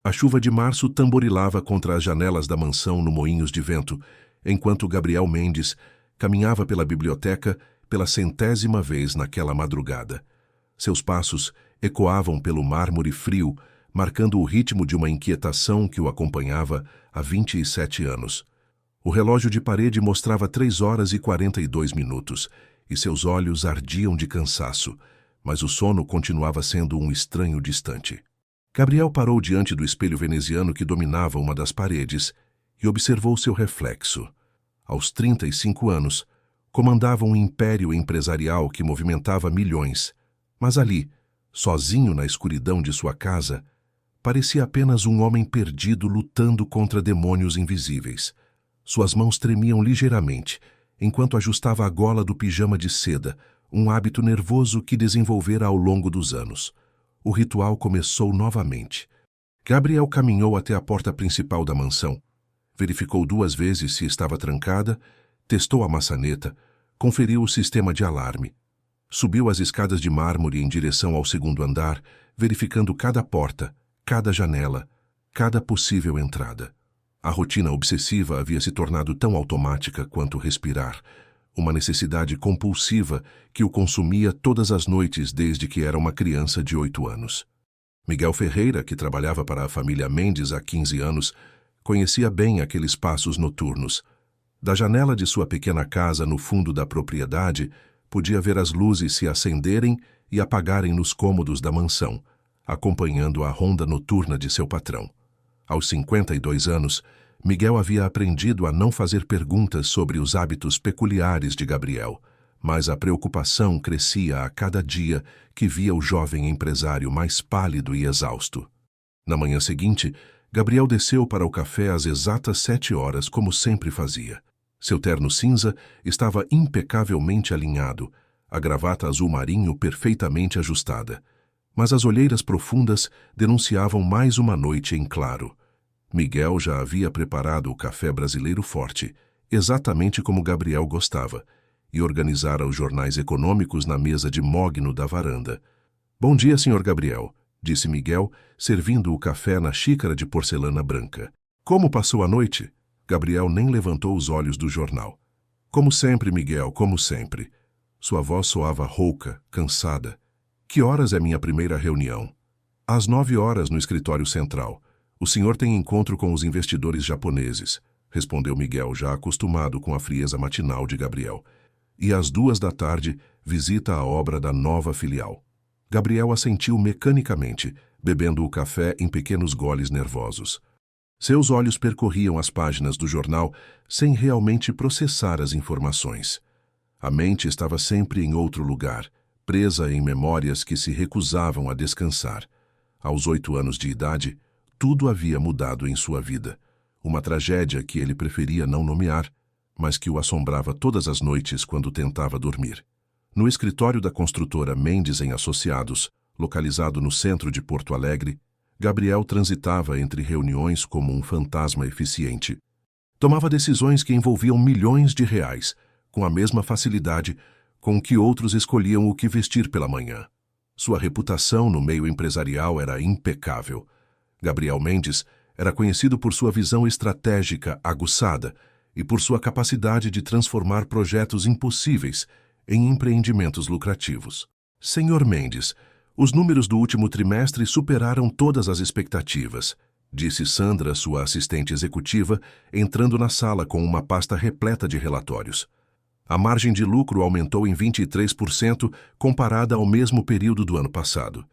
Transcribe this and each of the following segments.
A chuva de março tamborilava contra as janelas da mansão no Moinhos de Vento, enquanto Gabriel Mendes caminhava pela biblioteca pela 100ª vez naquela madrugada. Seus passos ecoavam pelo mármore frio, marcando o ritmo de uma inquietação que o acompanhava há 27 anos. O relógio de parede mostrava 3 horas e 42 minutos, e seus olhos ardiam de cansaço, mas o sono continuava sendo um estranho distante. Gabriel parou diante do espelho veneziano que dominava uma das paredes e observou seu reflexo. Aos 35 anos, comandava um império empresarial que movimentava milhões, mas ali, sozinho na escuridão de sua casa, parecia apenas um homem perdido lutando contra demônios invisíveis. Suas mãos tremiam ligeiramente, enquanto ajustava a gola do pijama de seda, um hábito nervoso que desenvolvera ao longo dos anos. O ritual começou novamente. Gabriel caminhou até a porta principal da mansão, verificou 2 vezes se estava trancada, testou a maçaneta, conferiu o sistema de alarme. Subiu as escadas de mármore em direção ao 2º andar, verificando cada porta, cada janela, cada possível entrada. A rotina obsessiva havia se tornado tão automática quanto respirar, uma necessidade compulsiva que o consumia todas as noites desde que era uma criança de 8 anos. Miguel Ferreira, que trabalhava para a família Mendes há 15 anos, conhecia bem aqueles passos noturnos. Da janela de sua pequena casa no fundo da propriedade, podia ver as luzes se acenderem e apagarem nos cômodos da mansão, acompanhando a ronda noturna de seu patrão. Aos 52 anos, Miguel havia aprendido a não fazer perguntas sobre os hábitos peculiares de Gabriel, mas a preocupação crescia a cada dia que via o jovem empresário mais pálido e exausto. Na manhã seguinte, Gabriel desceu para o café às exatas 7 horas, como sempre fazia. Seu terno cinza estava impecavelmente alinhado, a gravata azul marinho perfeitamente ajustada, mas as olheiras profundas denunciavam mais uma noite em claro. Miguel já havia preparado o café brasileiro forte, exatamente como Gabriel gostava, e organizara os jornais econômicos na mesa de mogno da varanda. "Bom dia, senhor Gabriel", disse Miguel, servindo o café na xícara de porcelana branca. "Como passou a noite?" Gabriel nem levantou os olhos do jornal. "Como sempre, Miguel, como sempre." Sua voz soava rouca, cansada. "Que horas é minha primeira reunião?" "Às 9 horas no escritório central. O senhor tem encontro com os investidores japoneses", respondeu Miguel, já acostumado com a frieza matinal de Gabriel. "E às 2 da tarde, visita a obra da nova filial." Gabriel assentiu mecanicamente, bebendo o café em pequenos goles nervosos. Seus olhos percorriam as páginas do jornal sem realmente processar as informações. A mente estava sempre em outro lugar, presa em memórias que se recusavam a descansar. Aos 8 anos de idade, tudo havia mudado em sua vida. Uma tragédia que ele preferia não nomear, mas que o assombrava todas as noites quando tentava dormir. No escritório da construtora Mendes em Associados, localizado no centro de Porto Alegre, Gabriel transitava entre reuniões como um fantasma eficiente. Tomava decisões que envolviam milhões de reais, com a mesma facilidade com que outros escolhiam o que vestir pela manhã. Sua reputação no meio empresarial era impecável. Gabriel Mendes era conhecido por sua visão estratégica aguçada e por sua capacidade de transformar projetos impossíveis em empreendimentos lucrativos. "Senhor Mendes, os números do último trimestre superaram todas as expectativas", disse Sandra, sua assistente executiva, entrando na sala com uma pasta repleta de relatórios. A margem de lucro aumentou em 23% comparada ao mesmo período do ano passado.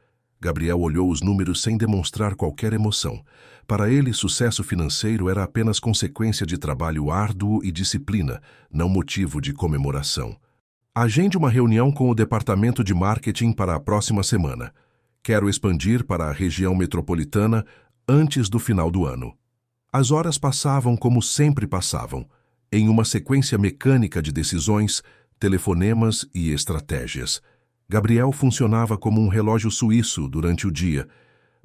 Gabriel olhou os números sem demonstrar qualquer emoção. Para ele, sucesso financeiro era apenas consequência de trabalho árduo e disciplina, não motivo de comemoração. "Agende uma reunião com o departamento de marketing para a próxima semana. Quero expandir para a região metropolitana antes do final do ano." As horas passavam como sempre passavam, em uma sequência mecânica de decisões, telefonemas e estratégias. Gabriel funcionava como um relógio suíço durante o dia,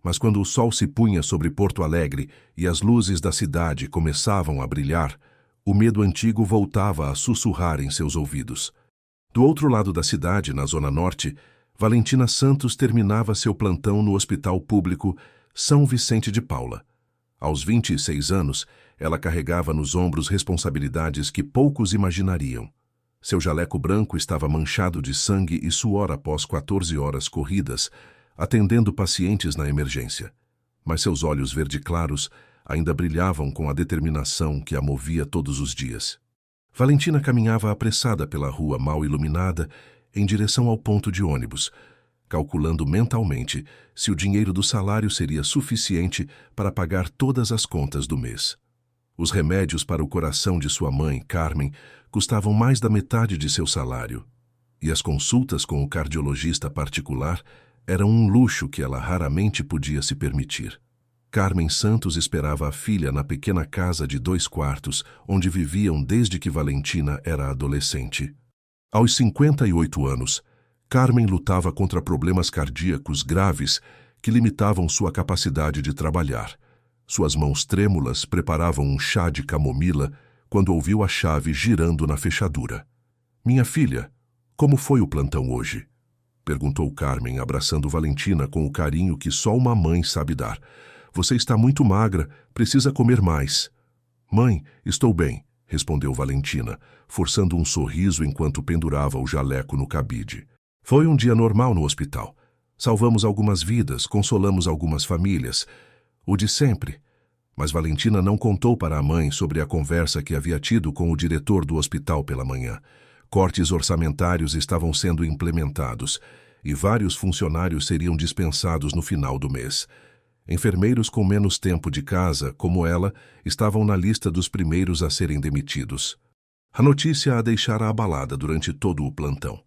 mas quando o sol se punha sobre Porto Alegre e as luzes da cidade começavam a brilhar, o medo antigo voltava a sussurrar em seus ouvidos. Do outro lado da cidade, na Zona Norte, Valentina Santos terminava seu plantão no hospital público, São Vicente de Paula. Aos 26 anos, ela carregava nos ombros responsabilidades que poucos imaginariam. Seu jaleco branco estava manchado de sangue e suor após 14 horas corridas, atendendo pacientes na emergência. Mas seus olhos verde claros ainda brilhavam com a determinação que a movia todos os dias. Valentina caminhava apressada pela rua mal iluminada em direção ao ponto de ônibus, calculando mentalmente se o dinheiro do salário seria suficiente para pagar todas as contas do mês. Os remédios para o coração de sua mãe, Carmen, custavam mais da metade de seu salário, e as consultas com o cardiologista particular eram um luxo que ela raramente podia se permitir. Carmen Santos esperava a filha na pequena casa de 2 quartos, onde viviam desde que Valentina era adolescente. Aos 58 anos, Carmen lutava contra problemas cardíacos graves que limitavam sua capacidade de trabalhar. Suas mãos trêmulas preparavam um chá de camomila quando ouviu a chave girando na fechadura. "Minha filha, como foi o plantão hoje?" perguntou Carmen, abraçando Valentina com o carinho que só uma mãe sabe dar. "Você está muito magra, precisa comer mais." "Mãe, estou bem", respondeu Valentina, forçando um sorriso enquanto pendurava o jaleco no cabide. "Foi um dia normal no hospital. Salvamos algumas vidas, consolamos algumas famílias. O de sempre." Mas Valentina não contou para a mãe sobre a conversa que havia tido com o diretor do hospital pela manhã. Cortes orçamentários estavam sendo implementados e vários funcionários seriam dispensados no final do mês. Enfermeiros com menos tempo de casa, como ela, estavam na lista dos primeiros a serem demitidos. A notícia a deixara abalada durante todo o plantão,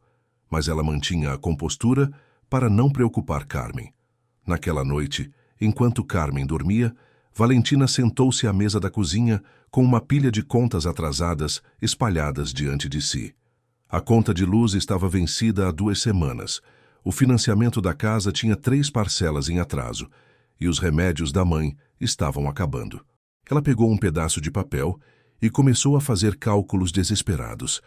mas ela mantinha a compostura para não preocupar Carmen. Naquela noite, enquanto Carmen dormia, Valentina sentou-se à mesa da cozinha com uma pilha de contas atrasadas espalhadas diante de si. A conta de luz estava vencida há 2 semanas. O financiamento da casa tinha 3 parcelas em atraso e os remédios da mãe estavam acabando. Ela pegou um pedaço de papel e começou a fazer cálculos desesperados,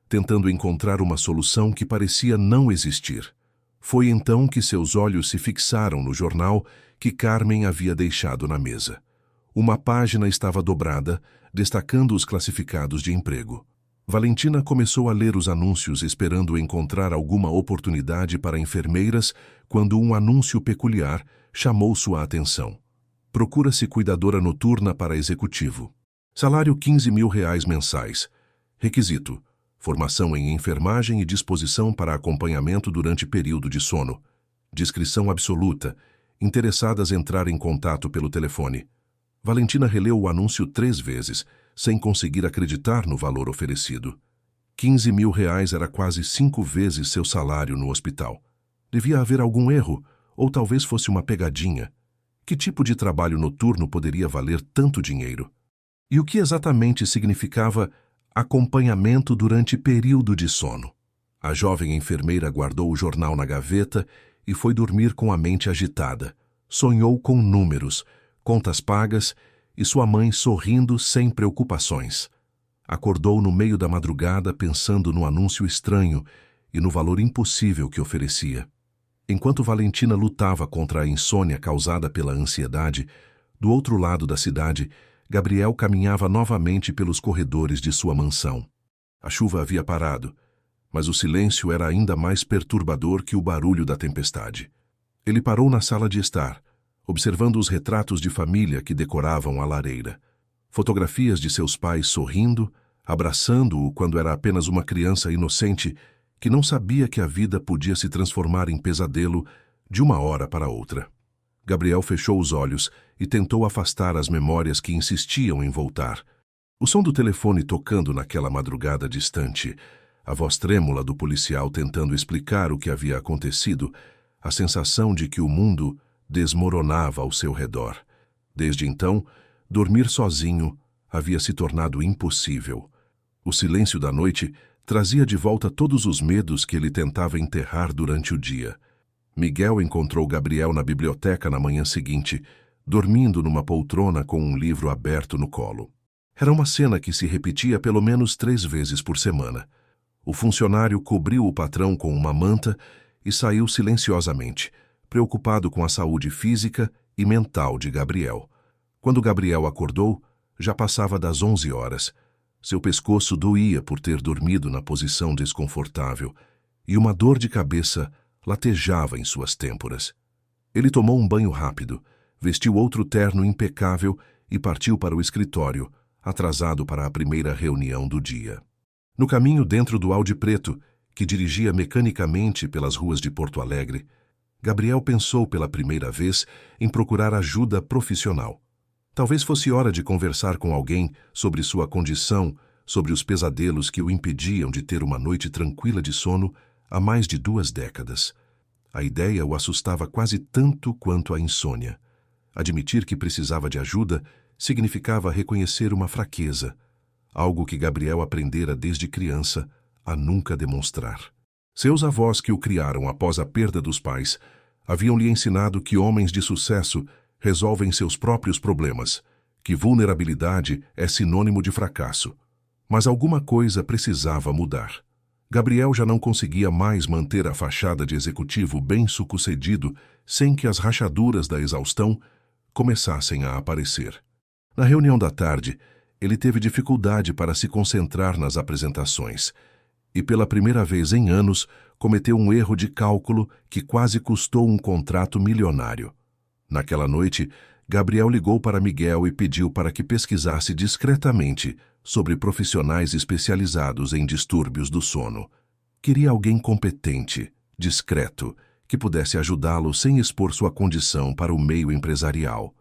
tentando encontrar uma solução que parecia não existir. Foi então que seus olhos se fixaram no jornal que Carmen havia deixado na mesa. Uma página estava dobrada, destacando os classificados de emprego. Valentina começou a ler os anúncios esperando encontrar alguma oportunidade para enfermeiras quando um anúncio peculiar chamou sua atenção. Procura-se cuidadora noturna para executivo. Salário R$ 15.000 mensais. Requisito: formação em enfermagem e disposição para acompanhamento durante período de sono. Descrição absoluta. Interessadas entrar em contato pelo telefone. Valentina releu o anúncio 3 vezes, sem conseguir acreditar no valor oferecido. R$ 15.000 era quase 5 vezes seu salário no hospital. Devia haver algum erro, ou talvez fosse uma pegadinha. Que tipo de trabalho noturno poderia valer tanto dinheiro? E o que exatamente significava acompanhamento durante período de sono? A jovem enfermeira guardou o jornal na gaveta e foi dormir com a mente agitada. Sonhou com números, contas pagas e sua mãe sorrindo sem preocupações. Acordou no meio da madrugada pensando no anúncio estranho e no valor impossível que oferecia. Enquanto Valentina lutava contra a insônia causada pela ansiedade, do outro lado da cidade, Gabriel caminhava novamente pelos corredores de sua mansão. A chuva havia parado, mas o silêncio era ainda mais perturbador que o barulho da tempestade. Ele parou na sala de estar, observando os retratos de família que decoravam a lareira. Fotografias de seus pais sorrindo, abraçando-o quando era apenas uma criança inocente que não sabia que a vida podia se transformar em pesadelo de uma hora para outra. Gabriel fechou os olhos e tentou afastar as memórias que insistiam em voltar. O som do telefone tocando naquela madrugada distante, a voz trêmula do policial tentando explicar o que havia acontecido, a sensação de que o mundo desmoronava ao seu redor. Desde então, dormir sozinho havia se tornado impossível. O silêncio da noite trazia de volta todos os medos que ele tentava enterrar durante o dia. Miguel encontrou Gabriel na biblioteca na manhã seguinte, dormindo numa poltrona com um livro aberto no colo. Era uma cena que se repetia pelo menos 3 vezes por semana. O funcionário cobriu o patrão com uma manta e saiu silenciosamente, preocupado com a saúde física e mental de Gabriel. Quando Gabriel acordou, já passava das 11 horas. Seu pescoço doía por ter dormido na posição desconfortável e uma dor de cabeça latejava em suas têmporas. Ele tomou um banho rápido, vestiu outro terno impecável e partiu para o escritório, atrasado para a primeira reunião do dia. No caminho dentro do Audi preto, que dirigia mecanicamente pelas ruas de Porto Alegre, Gabriel pensou pela primeira vez em procurar ajuda profissional. Talvez fosse hora de conversar com alguém sobre sua condição, sobre os pesadelos que o impediam de ter uma noite tranquila de sono há mais de 2 décadas. A ideia o assustava quase tanto quanto a insônia. Admitir que precisava de ajuda significava reconhecer uma fraqueza, algo que Gabriel aprendera desde criança a nunca demonstrar. Seus avós, que o criaram após a perda dos pais, haviam-lhe ensinado que homens de sucesso resolvem seus próprios problemas, que vulnerabilidade é sinônimo de fracasso. Mas alguma coisa precisava mudar. Gabriel já não conseguia mais manter a fachada de executivo bem-sucedido sem que as rachaduras da exaustão começassem a aparecer. Na reunião da tarde, ele teve dificuldade para se concentrar nas apresentações e, pela primeira vez em anos, cometeu um erro de cálculo que quase custou um contrato milionário. Naquela noite, Gabriel ligou para Miguel e pediu para que pesquisasse discretamente sobre profissionais especializados em distúrbios do sono. Queria alguém competente, discreto, que pudesse ajudá-lo sem expor sua condição para o meio empresarial.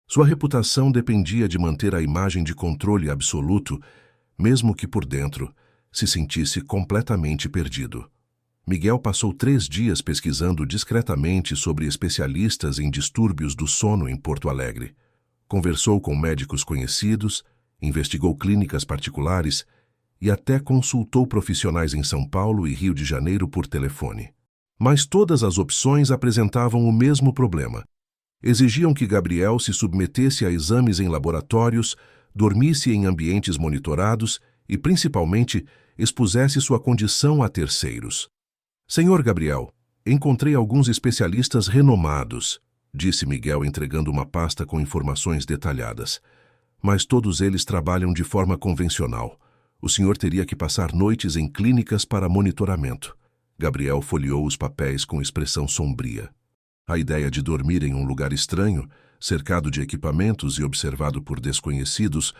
Sua reputação dependia de manter a imagem de controle absoluto, mesmo que por dentro se sentisse completamente perdido. Miguel passou 3 dias pesquisando discretamente sobre especialistas em distúrbios do sono em Porto Alegre. Conversou com médicos conhecidos, investigou clínicas particulares e até consultou profissionais em São Paulo e Rio de Janeiro por telefone. Mas todas as opções apresentavam o mesmo problema. Exigiam que Gabriel se submetesse a exames em laboratórios, dormisse em ambientes monitorados e, principalmente, expusesse sua condição a terceiros. Senhor Gabriel, encontrei alguns especialistas renomados, disse Miguel entregando uma pasta com informações detalhadas. Mas todos eles trabalham de forma convencional. O senhor teria que passar noites em clínicas para monitoramento. Gabriel folheou os papéis com expressão sombria. A ideia de dormir em um lugar estranho, cercado de equipamentos e observado por desconhecidos,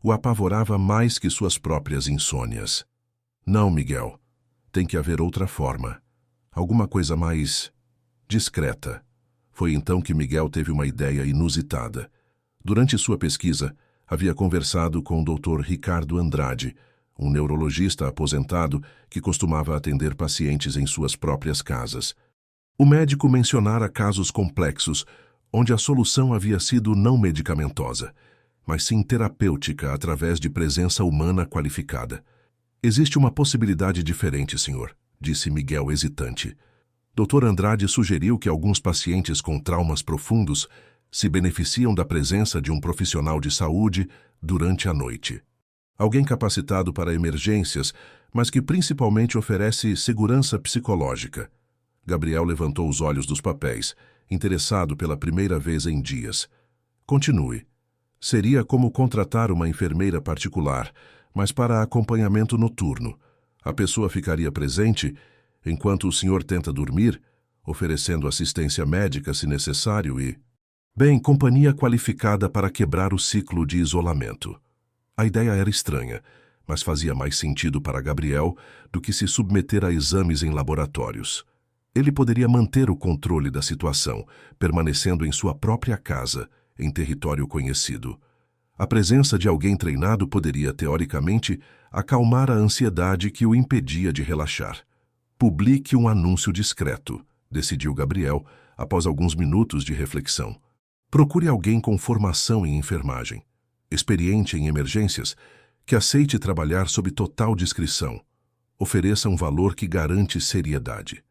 o apavorava mais que suas próprias insônias. Não, Miguel. Tem que haver outra forma. Alguma coisa mais discreta. Foi então que Miguel teve uma ideia inusitada. Durante sua pesquisa, havia conversado com o Dr. Ricardo Andrade, um neurologista aposentado que costumava atender pacientes em suas próprias casas. O médico mencionara casos complexos, onde a solução havia sido não medicamentosa, mas sim terapêutica através de presença humana qualificada. Existe uma possibilidade diferente, senhor, disse Miguel hesitante. Dr. Andrade sugeriu que alguns pacientes com traumas profundos se beneficiam da presença de um profissional de saúde durante a noite. Alguém capacitado para emergências, mas que principalmente oferece segurança psicológica. Gabriel levantou os olhos dos papéis, interessado pela primeira vez em dias. Continue. Seria como contratar uma enfermeira particular, mas para acompanhamento noturno. A pessoa ficaria presente enquanto o senhor tenta dormir, oferecendo assistência médica se necessário e... Bem, companhia qualificada para quebrar o ciclo de isolamento. A ideia era estranha, mas fazia mais sentido para Gabriel do que se submeter a exames em laboratórios. Ele poderia manter o controle da situação, permanecendo em sua própria casa, em território conhecido. A presença de alguém treinado poderia, teoricamente, acalmar a ansiedade que o impedia de relaxar. Publique um anúncio discreto, decidiu Gabriel, após alguns minutos de reflexão. Procure alguém com formação em enfermagem, experiente em emergências, que aceite trabalhar sob total discrição. Ofereça um valor que garante seriedade.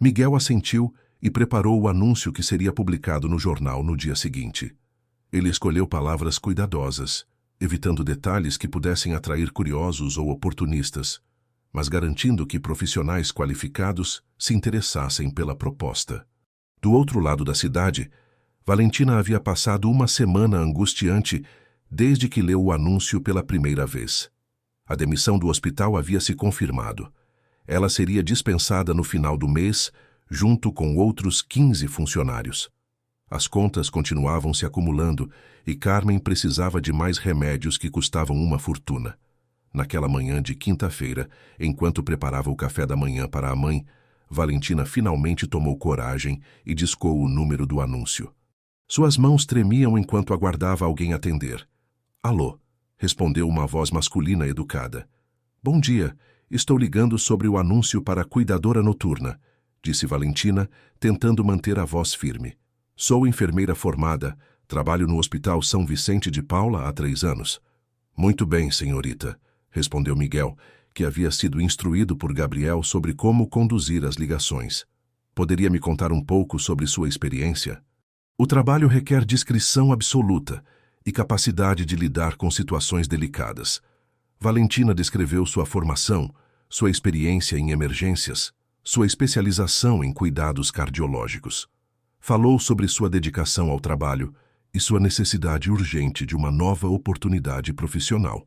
Miguel assentiu e preparou o anúncio que seria publicado no jornal no dia seguinte. Ele escolheu palavras cuidadosas, evitando detalhes que pudessem atrair curiosos ou oportunistas, mas garantindo que profissionais qualificados se interessassem pela proposta. Do outro lado da cidade, Valentina havia passado uma semana angustiante desde que leu o anúncio pela primeira vez. A demissão do hospital havia se confirmado. Ela seria dispensada no final do mês, junto com outros 15 funcionários. As contas continuavam se acumulando e Carmen precisava de mais remédios que custavam uma fortuna. Naquela manhã de quinta-feira, enquanto preparava o café da manhã para a mãe, Valentina finalmente tomou coragem e discou o número do anúncio. Suas mãos tremiam enquanto aguardava alguém atender. Alô, respondeu uma voz masculina educada. Bom dia, estou ligando sobre o anúncio para a cuidadora noturna, disse Valentina, tentando manter a voz firme. Sou enfermeira formada, trabalho no Hospital São Vicente de Paula há 3 anos. Muito bem, senhorita, respondeu Miguel, que havia sido instruído por Gabriel sobre como conduzir as ligações. Poderia me contar um pouco sobre sua experiência? O trabalho requer discrição absoluta e capacidade de lidar com situações delicadas. Valentina descreveu sua formação, sua experiência em emergências, sua especialização em cuidados cardiológicos. Falou sobre sua dedicação ao trabalho e sua necessidade urgente de uma nova oportunidade profissional,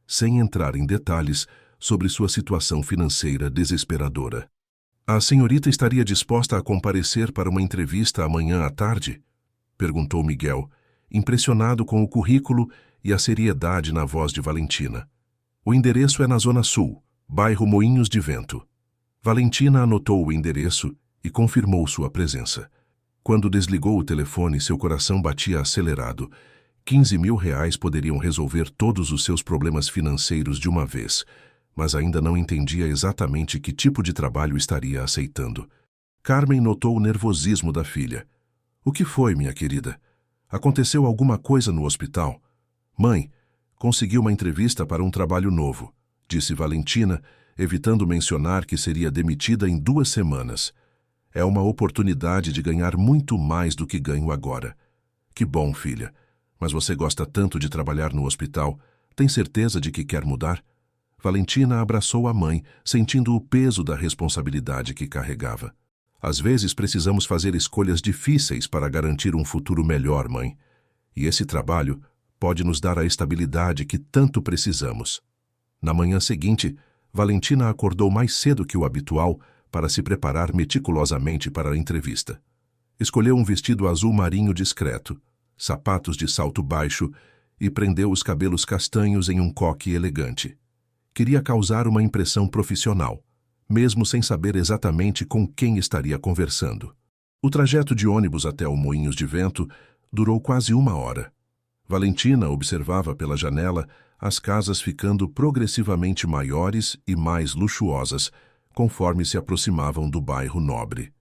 sem entrar em detalhes sobre sua situação financeira desesperadora. A senhorita estaria disposta a comparecer para uma entrevista amanhã à tarde? Perguntou Miguel, impressionado com o currículo e a seriedade na voz de Valentina. O endereço é na Zona Sul, bairro Moinhos de Vento. Valentina anotou o endereço e confirmou sua presença. Quando desligou o telefone, seu coração batia acelerado. 15 mil reais poderiam resolver todos os seus problemas financeiros de uma vez, mas ainda não entendia exatamente que tipo de trabalho estaria aceitando. Carmen notou o nervosismo da filha. O que foi, minha querida? Aconteceu alguma coisa no hospital? Mãe, consegui uma entrevista para um trabalho novo, disse Valentina, evitando mencionar que seria demitida em 2 semanas. É uma oportunidade de ganhar muito mais do que ganho agora. Que bom, filha. Mas você gosta tanto de trabalhar no hospital. Tem certeza de que quer mudar? Valentina abraçou a mãe, sentindo o peso da responsabilidade que carregava. Às vezes precisamos fazer escolhas difíceis para garantir um futuro melhor, mãe. E esse trabalho pode nos dar a estabilidade que tanto precisamos. Na manhã seguinte, Valentina acordou mais cedo que o habitual para se preparar meticulosamente para a entrevista. Escolheu um vestido azul marinho discreto, sapatos de salto baixo e prendeu os cabelos castanhos em um coque elegante. Queria causar uma impressão profissional, mesmo sem saber exatamente com quem estaria conversando. O trajeto de ônibus até o Moinhos de Vento durou quase 1 hora. Valentina observava pela janela as casas ficando progressivamente maiores e mais luxuosas, conforme se aproximavam do bairro nobre.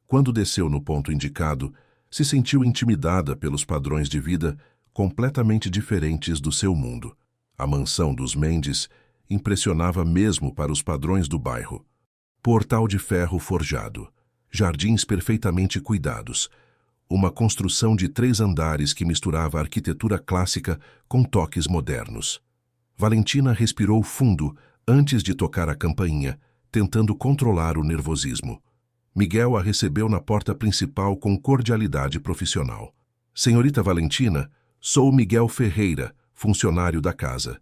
Quando desceu no ponto indicado, se sentiu intimidada pelos padrões de vida completamente diferentes do seu mundo. A mansão dos Mendes impressionava mesmo para os padrões do bairro. Portal de ferro forjado, jardins perfeitamente cuidados, uma construção de 3 andares que misturava arquitetura clássica com toques modernos. Valentina respirou fundo antes de tocar a campainha, tentando controlar o nervosismo. Miguel a recebeu na porta principal com cordialidade profissional. Senhorita Valentina, sou Miguel Ferreira, funcionário da casa.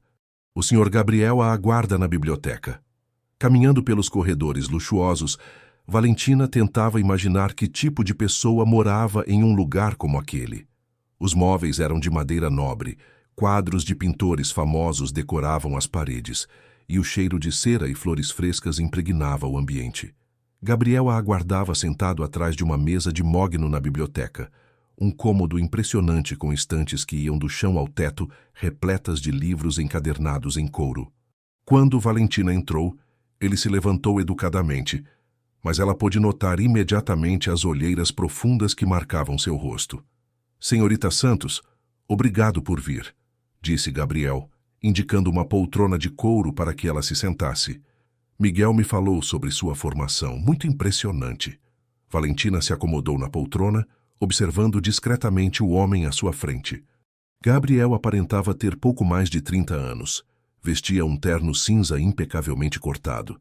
O senhor Gabriel a aguarda na biblioteca. Caminhando pelos corredores luxuosos, Valentina tentava imaginar que tipo de pessoa morava em um lugar como aquele. Os móveis eram de madeira nobre, quadros de pintores famosos decoravam as paredes, e o cheiro de cera e flores frescas impregnava o ambiente. Gabriel a aguardava sentado atrás de uma mesa de mogno na biblioteca, um cômodo impressionante com estantes que iam do chão ao teto, repletas de livros encadernados em couro. Quando Valentina entrou, ele se levantou educadamente, mas ela pôde notar imediatamente as olheiras profundas que marcavam seu rosto. Senhorita Santos, obrigado por vir, disse Gabriel, indicando uma poltrona de couro para que ela se sentasse. Miguel me falou sobre sua formação, muito impressionante. Valentina se acomodou na poltrona, observando discretamente o homem à sua frente. Gabriel aparentava ter pouco mais de 30 anos. Vestia um terno cinza impecavelmente cortado,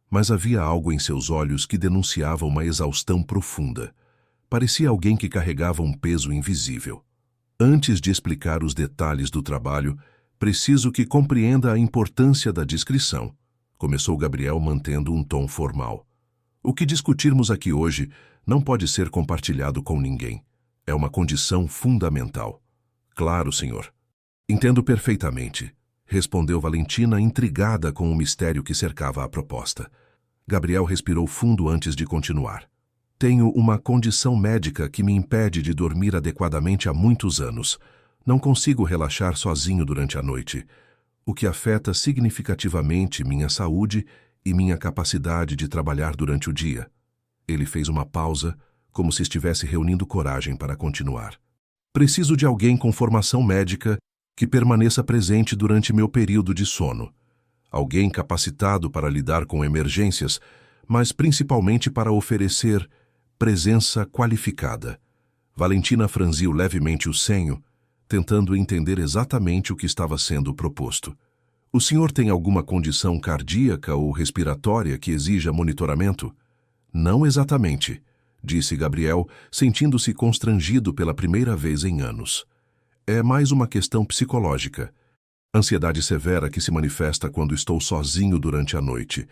mas havia algo em seus olhos que denunciava uma exaustão profunda. Parecia alguém que carregava um peso invisível. Antes de explicar os detalhes do trabalho, preciso que compreenda a importância da discrição, começou Gabriel mantendo um tom formal. O que discutirmos aqui hoje não pode ser compartilhado com ninguém. É uma condição fundamental. Claro, senhor. Entendo perfeitamente, respondeu Valentina, intrigada com o mistério que cercava a proposta. Gabriel respirou fundo antes de continuar. Tenho uma condição médica que me impede de dormir adequadamente há muitos anos. Não consigo relaxar sozinho durante a noite, o que afeta significativamente minha saúde e minha capacidade de trabalhar durante o dia. Ele fez uma pausa, como se estivesse reunindo coragem para continuar. Preciso de alguém com formação médica que permaneça presente durante meu período de sono. Alguém capacitado para lidar com emergências, mas principalmente para oferecer presença qualificada. Valentina franziu levemente o senho, tentando entender exatamente o que estava sendo proposto. O senhor tem alguma condição cardíaca ou respiratória que exija monitoramento? Não exatamente, disse Gabriel, sentindo-se constrangido pela primeira vez em anos. É mais uma questão psicológica. Ansiedade severa que se manifesta quando estou sozinho durante a noite.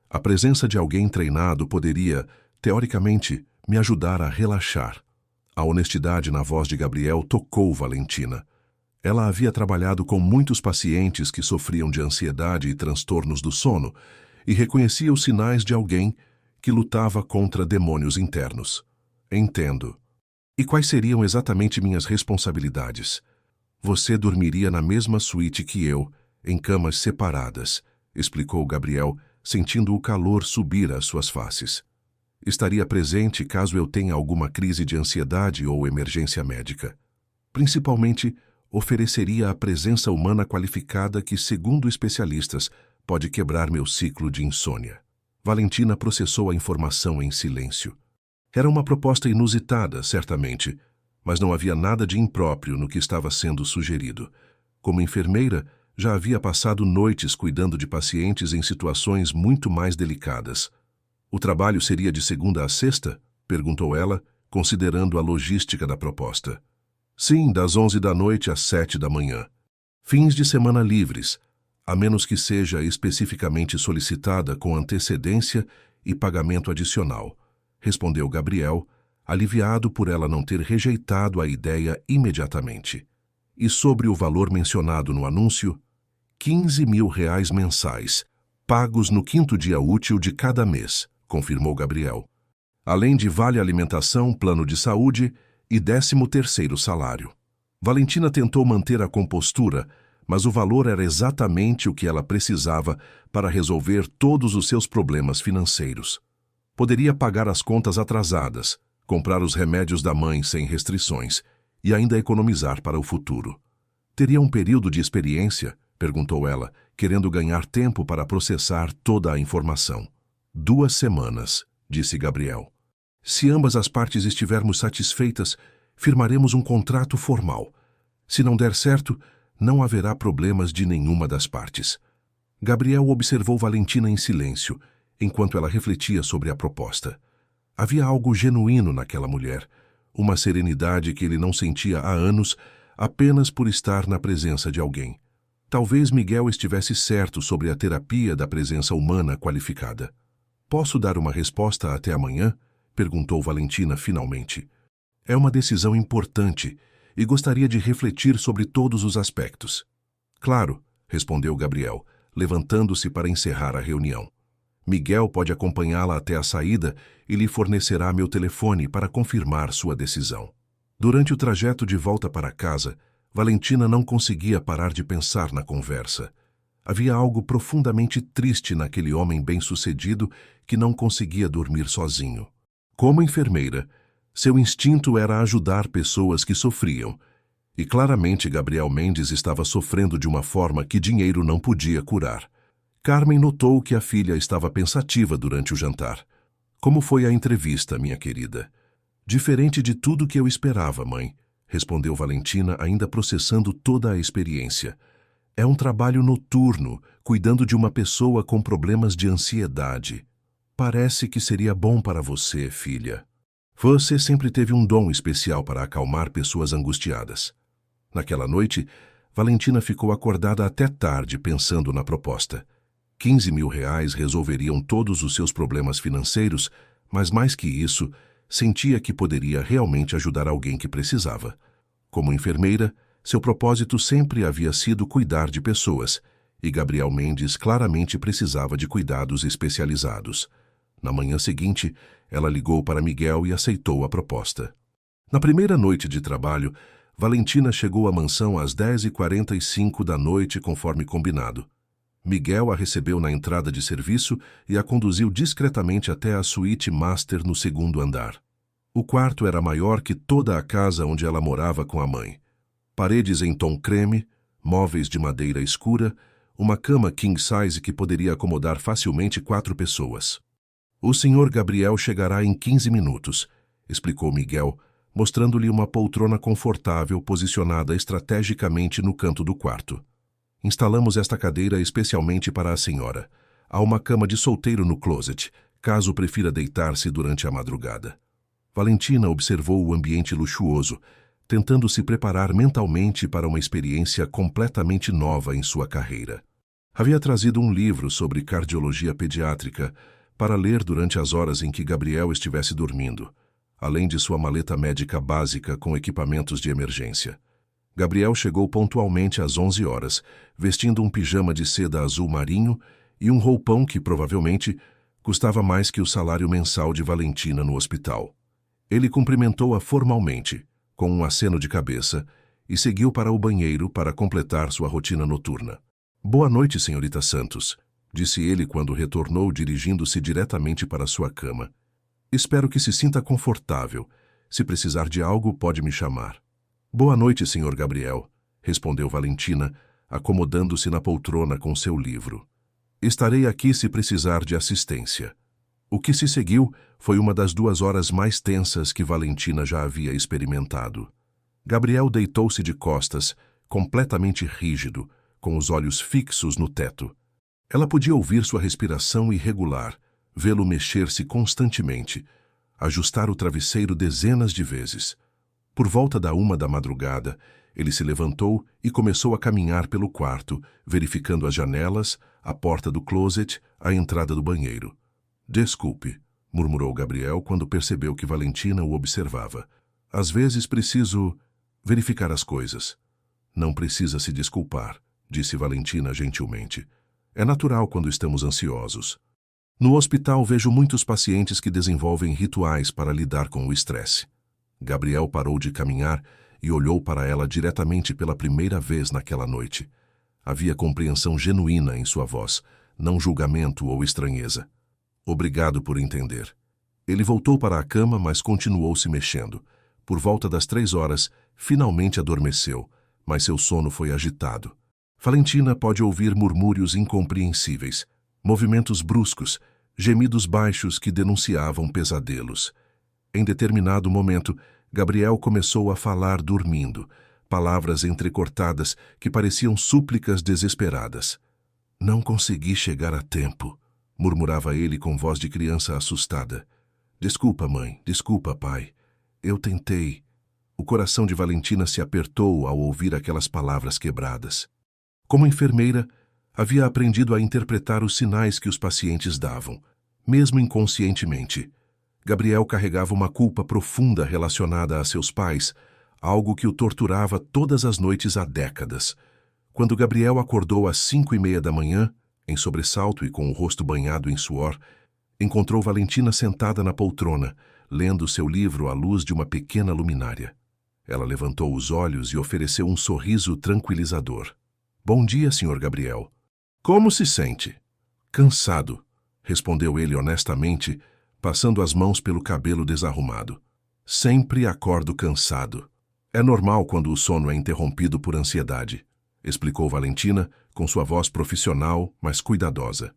A presença de alguém treinado poderia, teoricamente, me ajudar a relaxar. A honestidade na voz de Gabriel tocou Valentina. Ela havia trabalhado com muitos pacientes que sofriam de ansiedade e transtornos do sono e reconhecia os sinais de alguém que lutava contra demônios internos. Entendo. E quais seriam exatamente minhas responsabilidades? Você dormiria na mesma suíte que eu, em camas separadas, explicou Gabriel, sentindo o calor subir às suas faces. Estaria presente caso eu tenha alguma crise de ansiedade ou emergência médica. Principalmente, ofereceria a presença humana qualificada que, segundo especialistas, pode quebrar meu ciclo de insônia. Valentina processou a informação em silêncio. Era uma proposta inusitada, certamente, mas não havia nada de impróprio no que estava sendo sugerido. Como enfermeira, já havia passado noites cuidando de pacientes em situações muito mais delicadas. O trabalho seria de segunda a sexta? Perguntou ela, considerando a logística da proposta. Sim, das 11 da noite às 7 da manhã. Fins de semana livres, a menos que seja especificamente solicitada com antecedência e pagamento adicional, respondeu Gabriel, aliviado por ela não ter rejeitado a ideia imediatamente. E sobre o valor mencionado no anúncio? R$ 15.000 mensais, pagos no 5º dia útil de cada mês, confirmou Gabriel. Além de vale alimentação, plano de saúde e 13º salário. Valentina tentou manter a compostura, mas o valor era exatamente o que ela precisava para resolver todos os seus problemas financeiros. Poderia pagar as contas atrasadas, comprar os remédios da mãe sem restrições e ainda economizar para o futuro. Teria um período de experiência? Perguntou ela, querendo ganhar tempo para processar toda a informação. 2 semanas, disse Gabriel. Se ambas as partes estivermos satisfeitas, firmaremos um contrato formal. Se não der certo, não haverá problemas de nenhuma das partes. Gabriel observou Valentina em silêncio, enquanto ela refletia sobre a proposta. Havia algo genuíno naquela mulher, uma serenidade que ele não sentia há anos apenas por estar na presença de alguém. Talvez Miguel estivesse certo sobre a terapia da presença humana qualificada. Posso dar uma resposta até amanhã? Perguntou Valentina finalmente. É uma decisão importante e gostaria de refletir sobre todos os aspectos. Claro, respondeu Gabriel, levantando-se para encerrar a reunião. Miguel pode acompanhá-la até a saída e lhe fornecerá meu telefone para confirmar sua decisão. Durante o trajeto de volta para casa, Valentina não conseguia parar de pensar na conversa. Havia algo profundamente triste naquele homem bem-sucedido que não conseguia dormir sozinho. Como enfermeira, seu instinto era ajudar pessoas que sofriam, e claramente Gabriel Mendes estava sofrendo de uma forma que dinheiro não podia curar. Carmen notou que a filha estava pensativa durante o jantar. Como foi a entrevista, minha querida? Diferente de tudo que eu esperava, mãe, respondeu Valentina, ainda processando toda a experiência. É um trabalho noturno, cuidando de uma pessoa com problemas de ansiedade. Parece que seria bom para você, filha. Você sempre teve um dom especial para acalmar pessoas angustiadas. Naquela noite, Valentina ficou acordada até tarde pensando na proposta. 15 mil reais resolveriam todos os seus problemas financeiros, mas mais que isso, sentia que poderia realmente ajudar alguém que precisava. Como enfermeira, seu propósito sempre havia sido cuidar de pessoas, e Gabriel Mendes claramente precisava de cuidados especializados. Na manhã seguinte, ela ligou para Miguel e aceitou a proposta. Na primeira noite de trabalho, Valentina chegou à mansão às 10h45 da noite, conforme combinado. Miguel a recebeu na entrada de serviço e a conduziu discretamente até a suíte master no segundo andar. O quarto era maior que toda a casa onde ela morava com a mãe. Paredes em tom creme, móveis de madeira escura, uma cama king size que poderia acomodar facilmente 4 pessoas. O senhor Gabriel chegará em 15 minutos, explicou Miguel, mostrando-lhe uma poltrona confortável posicionada estrategicamente no canto do quarto. Instalamos esta cadeira especialmente para a senhora. Há uma cama de solteiro no closet, caso prefira deitar-se durante a madrugada. Valentina observou o ambiente luxuoso, tentando se preparar mentalmente para uma experiência completamente nova em sua carreira. Havia trazido um livro sobre cardiologia pediátrica para ler durante as horas em que Gabriel estivesse dormindo, além de sua maleta médica básica com equipamentos de emergência. Gabriel chegou pontualmente às 11 horas, vestindo um pijama de seda azul marinho e um roupão que, provavelmente, custava mais que o salário mensal de Valentina no hospital. Ele cumprimentou-a formalmente, com um aceno de cabeça, e seguiu para o banheiro para completar sua rotina noturna. "Boa noite, senhorita Santos", disse ele quando retornou dirigindo-se diretamente para sua cama. "Espero que se sinta confortável. Se precisar de algo, pode me chamar." "Boa noite, senhor Gabriel", respondeu Valentina, acomodando-se na poltrona com seu livro. "Estarei aqui se precisar de assistência." O que se seguiu foi uma das 2 horas mais tensas que Valentina já havia experimentado. Gabriel deitou-se de costas, completamente rígido, com os olhos fixos no teto. Ela podia ouvir sua respiração irregular, vê-lo mexer-se constantemente, ajustar o travesseiro dezenas de vezes. Por volta da 1 da madrugada, ele se levantou e começou a caminhar pelo quarto, verificando as janelas, a porta do closet, a entrada do banheiro. "Desculpe", murmurou Gabriel quando percebeu que Valentina o observava. "Às vezes preciso verificar as coisas." "Não precisa se desculpar", disse Valentina gentilmente. "É natural quando estamos ansiosos. No hospital vejo muitos pacientes que desenvolvem rituais para lidar com o estresse." Gabriel parou de caminhar e olhou para ela diretamente pela primeira vez naquela noite. Havia compreensão genuína em sua voz, não julgamento ou estranheza. "Obrigado por entender." Ele voltou para a cama, mas continuou se mexendo. Por volta das 3 horas, finalmente adormeceu, mas seu sono foi agitado. Valentina pode ouvir murmúrios incompreensíveis, movimentos bruscos, gemidos baixos que denunciavam pesadelos. Em determinado momento, Gabriel começou a falar dormindo, palavras entrecortadas que pareciam súplicas desesperadas. "Não consegui chegar a tempo", murmurava ele com voz de criança assustada. "Desculpa, mãe, desculpa, pai. Eu tentei." O coração de Valentina se apertou ao ouvir aquelas palavras quebradas. Como enfermeira, havia aprendido a interpretar os sinais que os pacientes davam, mesmo inconscientemente. Gabriel carregava uma culpa profunda relacionada a seus pais, algo que o torturava todas as noites há décadas. Quando Gabriel acordou às 5h30 da manhã, em sobressalto e com o rosto banhado em suor, encontrou Valentina sentada na poltrona, lendo seu livro à luz de uma pequena luminária. Ela levantou os olhos e ofereceu um sorriso tranquilizador. "Bom dia, senhor Gabriel." "Como se sente?" "Cansado", respondeu ele honestamente, passando as mãos pelo cabelo desarrumado. "Sempre acordo cansado. É normal quando o sono é interrompido por ansiedade", explicou Valentina, com sua voz profissional, mas cuidadosa.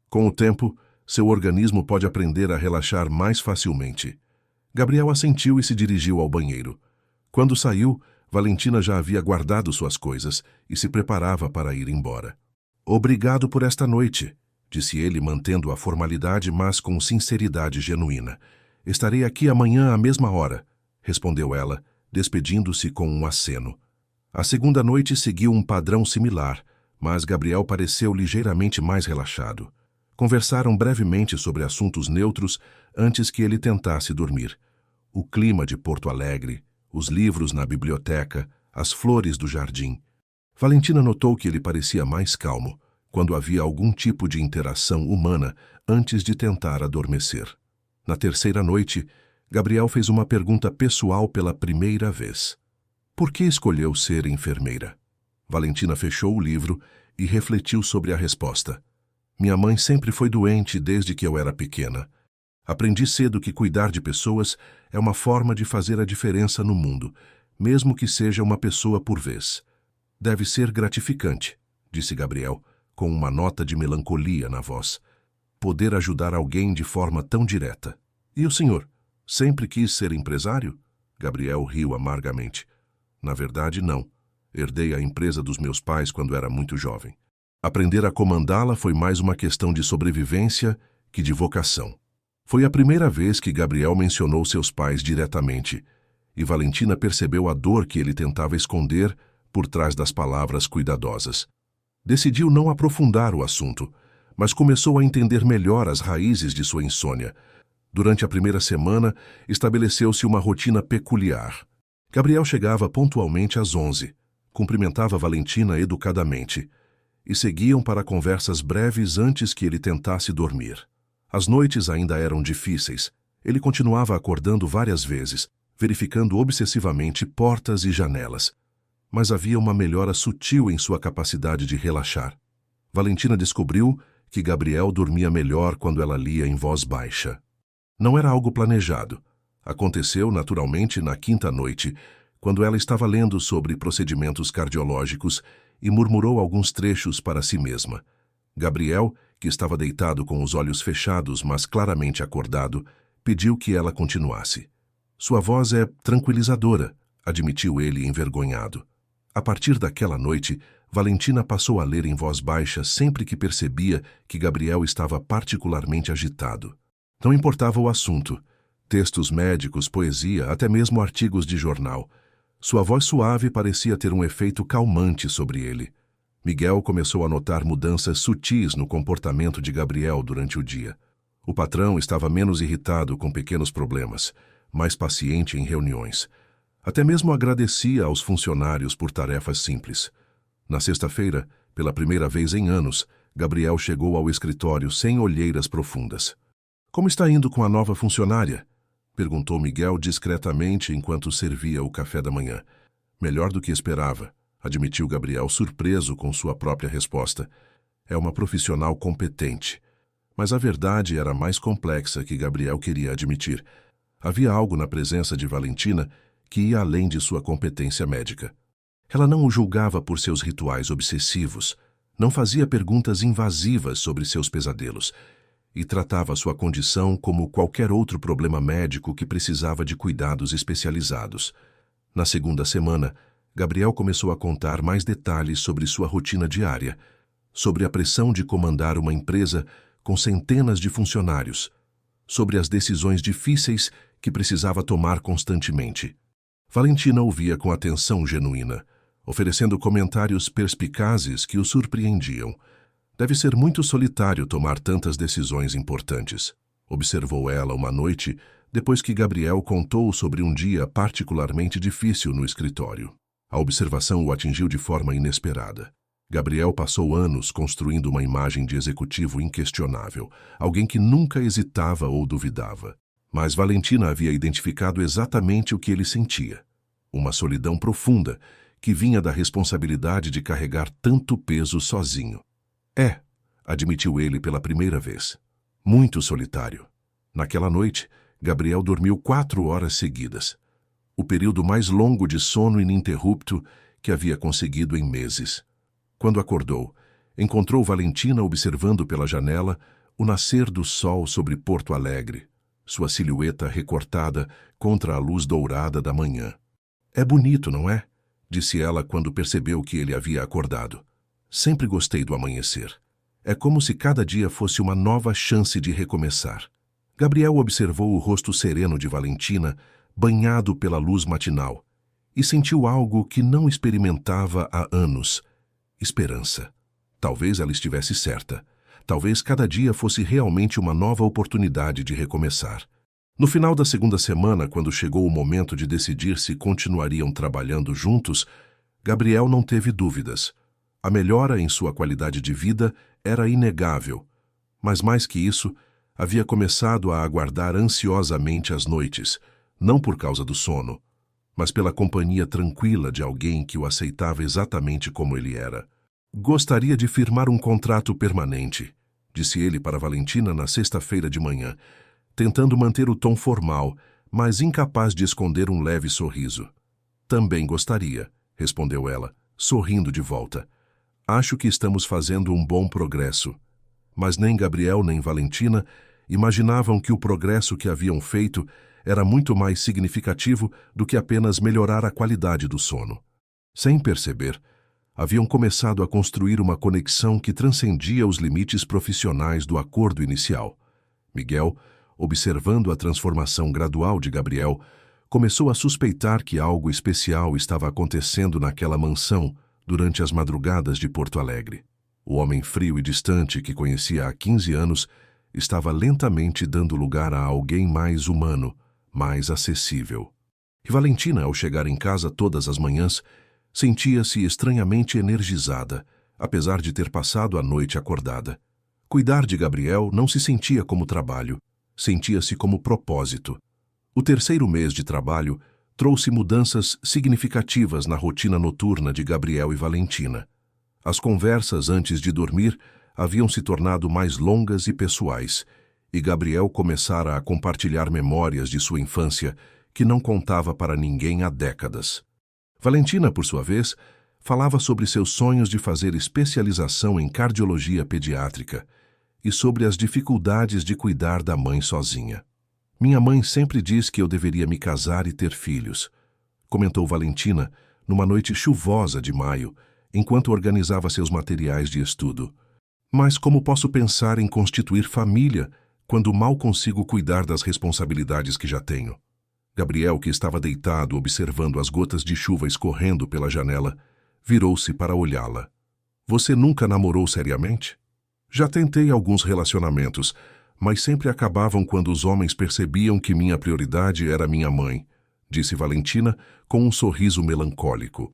"Com o tempo, seu organismo pode aprender a relaxar mais facilmente." Gabriel assentiu e se dirigiu ao banheiro. Quando saiu, Valentina já havia guardado suas coisas e se preparava para ir embora. "Obrigado por esta noite", disse ele, mantendo a formalidade, mas com sinceridade genuína. Estarei aqui amanhã à mesma hora, respondeu ela, despedindo-se com um aceno. A segunda noite seguiu um padrão similar, mas Gabriel pareceu ligeiramente mais relaxado. Conversaram brevemente sobre assuntos neutros antes que ele tentasse dormir. O clima de Porto Alegre, os livros na biblioteca, as flores do jardim. Valentina notou que ele parecia mais calmo quando havia algum tipo de interação humana antes de tentar adormecer. Na terceira noite, Gabriel fez uma pergunta pessoal pela primeira vez. Por que escolheu ser enfermeira? Valentina fechou o livro e refletiu sobre a resposta. Minha mãe sempre foi doente desde que eu era pequena. Aprendi cedo que cuidar de pessoas é uma forma de fazer a diferença no mundo, mesmo que seja uma pessoa por vez. Deve ser gratificante, disse Gabriel, com uma nota de melancolia na voz. Poder ajudar alguém de forma tão direta. E o senhor? Sempre quis ser empresário? Gabriel riu amargamente. Na verdade, não. Herdei a empresa dos meus pais quando era muito jovem. Aprender a comandá-la foi mais uma questão de sobrevivência que de vocação. Foi a primeira vez que Gabriel mencionou seus pais diretamente, e Valentina percebeu a dor que ele tentava esconder por trás das palavras cuidadosas. Decidiu não aprofundar o assunto, mas começou a entender melhor as raízes de sua insônia. Durante a primeira semana, estabeleceu-se uma rotina peculiar. Gabriel chegava pontualmente às 11, cumprimentava Valentina educadamente, e seguiam para conversas breves antes que ele tentasse dormir. As noites ainda eram difíceis. Ele continuava acordando várias vezes, verificando obsessivamente portas e janelas. Mas havia uma melhora sutil em sua capacidade de relaxar. Valentina descobriu que Gabriel dormia melhor quando ela lia em voz baixa. Não era algo planejado. Aconteceu, naturalmente, na quinta noite, quando ela estava lendo sobre procedimentos cardiológicos e murmurou alguns trechos para si mesma. Gabriel, que estava deitado com os olhos fechados, mas claramente acordado, pediu que ela continuasse. Sua voz é tranquilizadora, admitiu ele envergonhado. A partir daquela noite, Valentina passou a ler em voz baixa sempre que percebia que Gabriel estava particularmente agitado. Não importava o assunto. Textos médicos, poesia, até mesmo artigos de jornal. Sua voz suave parecia ter um efeito calmante sobre ele. Miguel começou a notar mudanças sutis no comportamento de Gabriel durante o dia. O patrão estava menos irritado com pequenos problemas, mais paciente em reuniões. Até mesmo agradecia aos funcionários por tarefas simples. Na sexta-feira, pela primeira vez em anos, Gabriel chegou ao escritório sem olheiras profundas. Como está indo com a nova funcionária? Perguntou Miguel discretamente enquanto servia o café da manhã. Melhor do que esperava, admitiu Gabriel surpreso com sua própria resposta. É uma profissional competente. Mas a verdade era mais complexa que Gabriel queria admitir. Havia algo na presença de Valentina que ia além de sua competência médica. Ela não o julgava por seus rituais obsessivos, não fazia perguntas invasivas sobre seus pesadelos e tratava sua condição como qualquer outro problema médico que precisava de cuidados especializados. Na segunda semana, Gabriel começou a contar mais detalhes sobre sua rotina diária, sobre a pressão de comandar uma empresa com centenas de funcionários, sobre as decisões difíceis que precisava tomar constantemente. Valentina ouvia com atenção genuína, oferecendo comentários perspicazes que o surpreendiam. Deve ser muito solitário tomar tantas decisões importantes, observou ela uma noite, depois que Gabriel contou sobre um dia particularmente difícil no escritório. A observação o atingiu de forma inesperada. Gabriel passou anos construindo uma imagem de executivo inquestionável, alguém que nunca hesitava ou duvidava. Mas Valentina havia identificado exatamente o que ele sentia. Uma solidão profunda, que vinha da responsabilidade de carregar tanto peso sozinho. Admitiu ele pela primeira vez. Muito solitário. Naquela noite, Gabriel dormiu 4 horas seguidas. O período mais longo de sono ininterrupto que havia conseguido em meses. Quando acordou, encontrou Valentina observando pela janela o nascer do sol sobre Porto Alegre, sua silhueta recortada contra a luz dourada da manhã. É bonito, não é? Disse ela quando percebeu que ele havia acordado. Sempre gostei do amanhecer. É como se cada dia fosse uma nova chance de recomeçar. Gabriel observou o rosto sereno de Valentina, banhado pela luz matinal, e sentiu algo que não experimentava há anos: esperança. Talvez ela estivesse certa. Talvez cada dia fosse realmente uma nova oportunidade de recomeçar. No final da segunda semana, quando chegou o momento de decidir se continuariam trabalhando juntos, Gabriel não teve dúvidas. A melhora em sua qualidade de vida era inegável, mas mais que isso, havia começado a aguardar ansiosamente as noites, não por causa do sono, mas pela companhia tranquila de alguém que o aceitava exatamente como ele era. Gostaria de firmar um contrato permanente, disse ele para Valentina na sexta-feira de manhã, tentando manter o tom formal, mas incapaz de esconder um leve sorriso. Também gostaria, respondeu ela, sorrindo de volta. Acho que estamos fazendo um bom progresso. Mas nem Gabriel nem Valentina imaginavam que o progresso que haviam feito era muito mais significativo do que apenas melhorar a qualidade do sono. Sem perceber, haviam começado a construir uma conexão que transcendia os limites profissionais do acordo inicial. Miguel, observando a transformação gradual de Gabriel, começou a suspeitar que algo especial estava acontecendo naquela mansão durante as madrugadas de Porto Alegre. O homem frio e distante que conhecia há 15 anos estava lentamente dando lugar a alguém mais humano, mais acessível. E Valentina, ao chegar em casa todas as manhãs, sentia-se estranhamente energizada, apesar de ter passado a noite acordada. Cuidar de Gabriel não se sentia como trabalho, sentia-se como propósito. O terceiro mês de trabalho trouxe mudanças significativas na rotina noturna de Gabriel e Valentina. As conversas antes de dormir haviam se tornado mais longas e pessoais, e Gabriel começara a compartilhar memórias de sua infância que não contava para ninguém há décadas. Valentina, por sua vez, falava sobre seus sonhos de fazer especialização em cardiologia pediátrica e sobre as dificuldades de cuidar da mãe sozinha. Minha mãe sempre diz que eu deveria me casar e ter filhos, comentou Valentina numa noite chuvosa de maio, enquanto organizava seus materiais de estudo. Mas como posso pensar em constituir família quando mal consigo cuidar das responsabilidades que já tenho? Gabriel, que estava deitado observando as gotas de chuva escorrendo pela janela, virou-se para olhá-la. Você nunca namorou seriamente? Já tentei alguns relacionamentos, mas sempre acabavam quando os homens percebiam que minha prioridade era minha mãe, disse Valentina com um sorriso melancólico.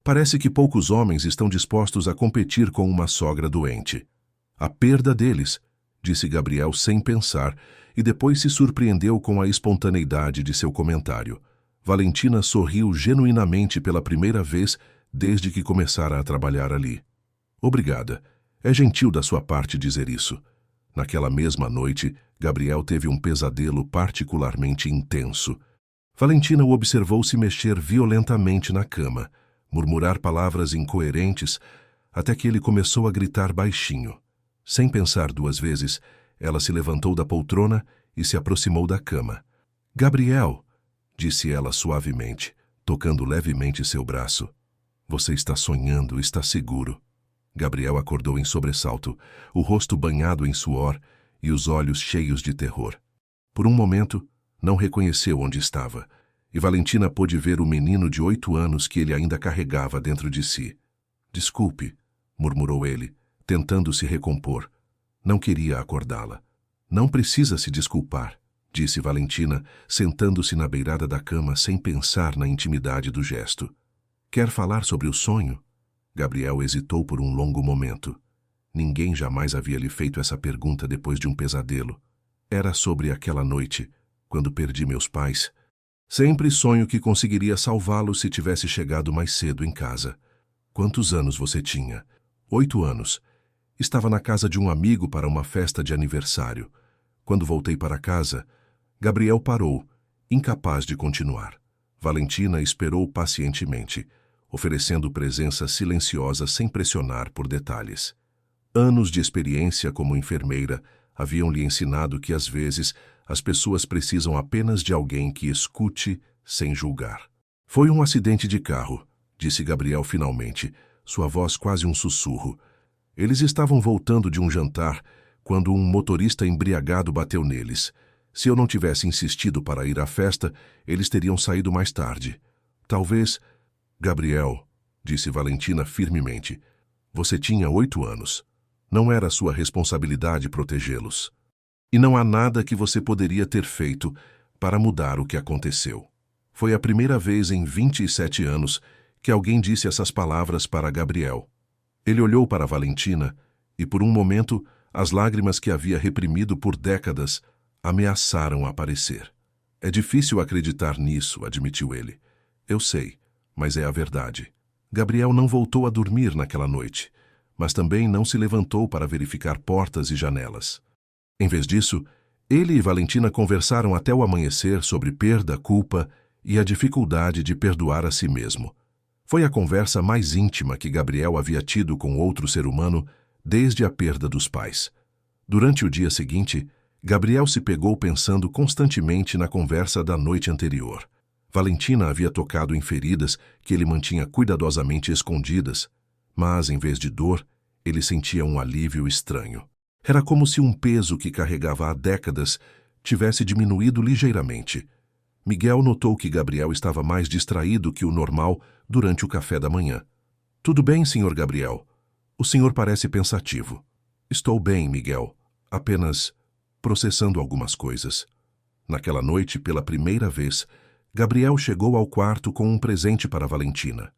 Parece que poucos homens estão dispostos a competir com uma sogra doente. A perda deles, disse Gabriel sem pensar, e depois se surpreendeu com a espontaneidade de seu comentário. Valentina sorriu genuinamente pela primeira vez desde que começara a trabalhar ali. Obrigada. É gentil da sua parte dizer isso. Naquela mesma noite, Gabriel teve um pesadelo particularmente intenso. Valentina o observou se mexer violentamente na cama, murmurar palavras incoerentes, até que ele começou a gritar baixinho. Sem pensar duas vezes, ela se levantou da poltrona e se aproximou da cama. Gabriel, disse ela suavemente, tocando levemente seu braço. Você está sonhando, está seguro. Gabriel acordou em sobressalto, o rosto banhado em suor e os olhos cheios de terror. Por um momento, não reconheceu onde estava, e Valentina pôde ver o menino de 8 anos que ele ainda carregava dentro de si. Desculpe, murmurou ele, tentando se recompor. Não queria acordá-la. Não precisa se desculpar, disse Valentina, sentando-se na beirada da cama sem pensar na intimidade do gesto. Quer falar sobre o sonho? Gabriel hesitou por um longo momento. Ninguém jamais havia lhe feito essa pergunta depois de um pesadelo. Era sobre aquela noite, quando perdi meus pais. Sempre sonho que conseguiria salvá-los se tivesse chegado mais cedo em casa. Quantos anos você tinha? 8 anos. Estava na casa de um amigo para uma festa de aniversário. Quando voltei para casa, Gabriel parou, incapaz de continuar. Valentina esperou pacientemente, oferecendo presença silenciosa sem pressionar por detalhes. Anos de experiência como enfermeira haviam lhe ensinado que, às vezes, as pessoas precisam apenas de alguém que escute sem julgar. Foi um acidente de carro, disse Gabriel finalmente, sua voz quase um sussurro. Eles estavam voltando de um jantar quando um motorista embriagado bateu neles. Se eu não tivesse insistido para ir à festa, eles teriam saído mais tarde. Talvez... Gabriel, disse Valentina firmemente, você tinha 8 anos. Não era sua responsabilidade protegê-los. E não há nada que você poderia ter feito para mudar o que aconteceu. Foi a primeira vez em 27 anos que alguém disse essas palavras para Gabriel. Ele olhou para Valentina e, por um momento, as lágrimas que havia reprimido por décadas ameaçaram aparecer. É difícil acreditar nisso, admitiu ele. Eu sei, mas é a verdade. Gabriel não voltou a dormir naquela noite, mas também não se levantou para verificar portas e janelas. Em vez disso, ele e Valentina conversaram até o amanhecer sobre perda, culpa e a dificuldade de perdoar a si mesmo. Foi a conversa mais íntima que Gabriel havia tido com outro ser humano desde a perda dos pais. Durante o dia seguinte, Gabriel se pegou pensando constantemente na conversa da noite anterior. Valentina havia tocado em feridas que ele mantinha cuidadosamente escondidas, mas, em vez de dor, ele sentia um alívio estranho. Era como se um peso que carregava há décadas tivesse diminuído ligeiramente. Miguel notou que Gabriel estava mais distraído que o normal durante o café da manhã. Tudo bem, senhor Gabriel? O senhor parece pensativo. Estou bem, Miguel. Apenas processando algumas coisas. Naquela noite, pela primeira vez, Gabriel chegou ao quarto com um presente para Valentina.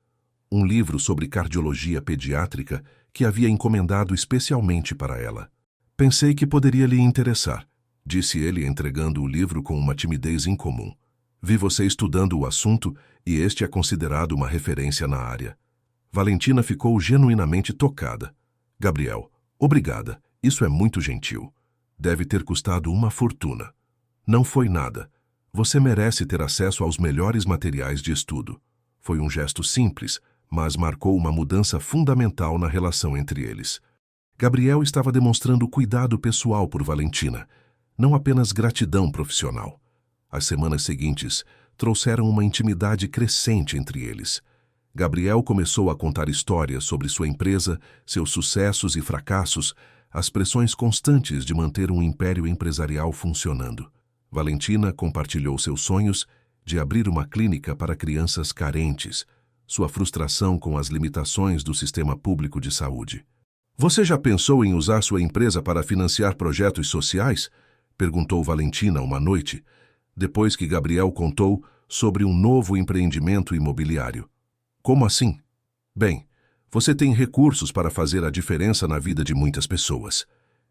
Um livro sobre cardiologia pediátrica que havia encomendado especialmente para ela. Pensei que poderia lhe interessar, disse ele entregando o livro com uma timidez incomum. Vi você estudando o assunto e este é considerado uma referência na área. Valentina ficou genuinamente tocada. Gabriel, obrigada, isso é muito gentil. Deve ter custado uma fortuna. Não foi nada. Você merece ter acesso aos melhores materiais de estudo. Foi um gesto simples, mas marcou uma mudança fundamental na relação entre eles. Gabriel estava demonstrando cuidado pessoal por Valentina, não apenas gratidão profissional. As semanas seguintes trouxeram uma intimidade crescente entre eles. Gabriel começou a contar histórias sobre sua empresa, seus sucessos e fracassos, as pressões constantes de manter um império empresarial funcionando. Valentina compartilhou seus sonhos de abrir uma clínica para crianças carentes, sua frustração com as limitações do sistema público de saúde. Você já pensou em usar sua empresa para financiar projetos sociais? Perguntou Valentina uma noite, depois que Gabriel contou sobre um novo empreendimento imobiliário. Como assim? Bem, você tem recursos para fazer a diferença na vida de muitas pessoas.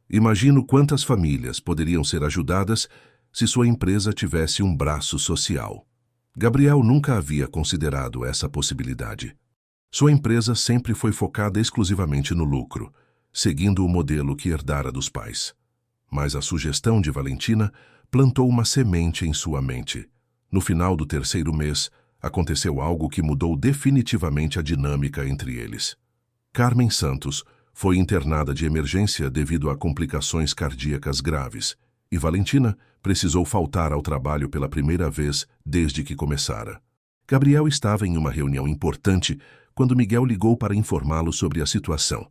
Imagino quantas famílias poderiam ser ajudadas se sua empresa tivesse um braço social. Gabriel nunca havia considerado essa possibilidade. Sua empresa sempre foi focada exclusivamente no lucro, seguindo o modelo que herdara dos pais. Mas a sugestão de Valentina plantou uma semente em sua mente. No final do 3º mês, aconteceu algo que mudou definitivamente a dinâmica entre eles. Carmen Santos foi internada de emergência devido a complicações cardíacas graves, e Valentina precisou faltar ao trabalho pela primeira vez desde que começara. Gabriel estava em uma reunião importante quando Miguel ligou para informá-lo sobre a situação.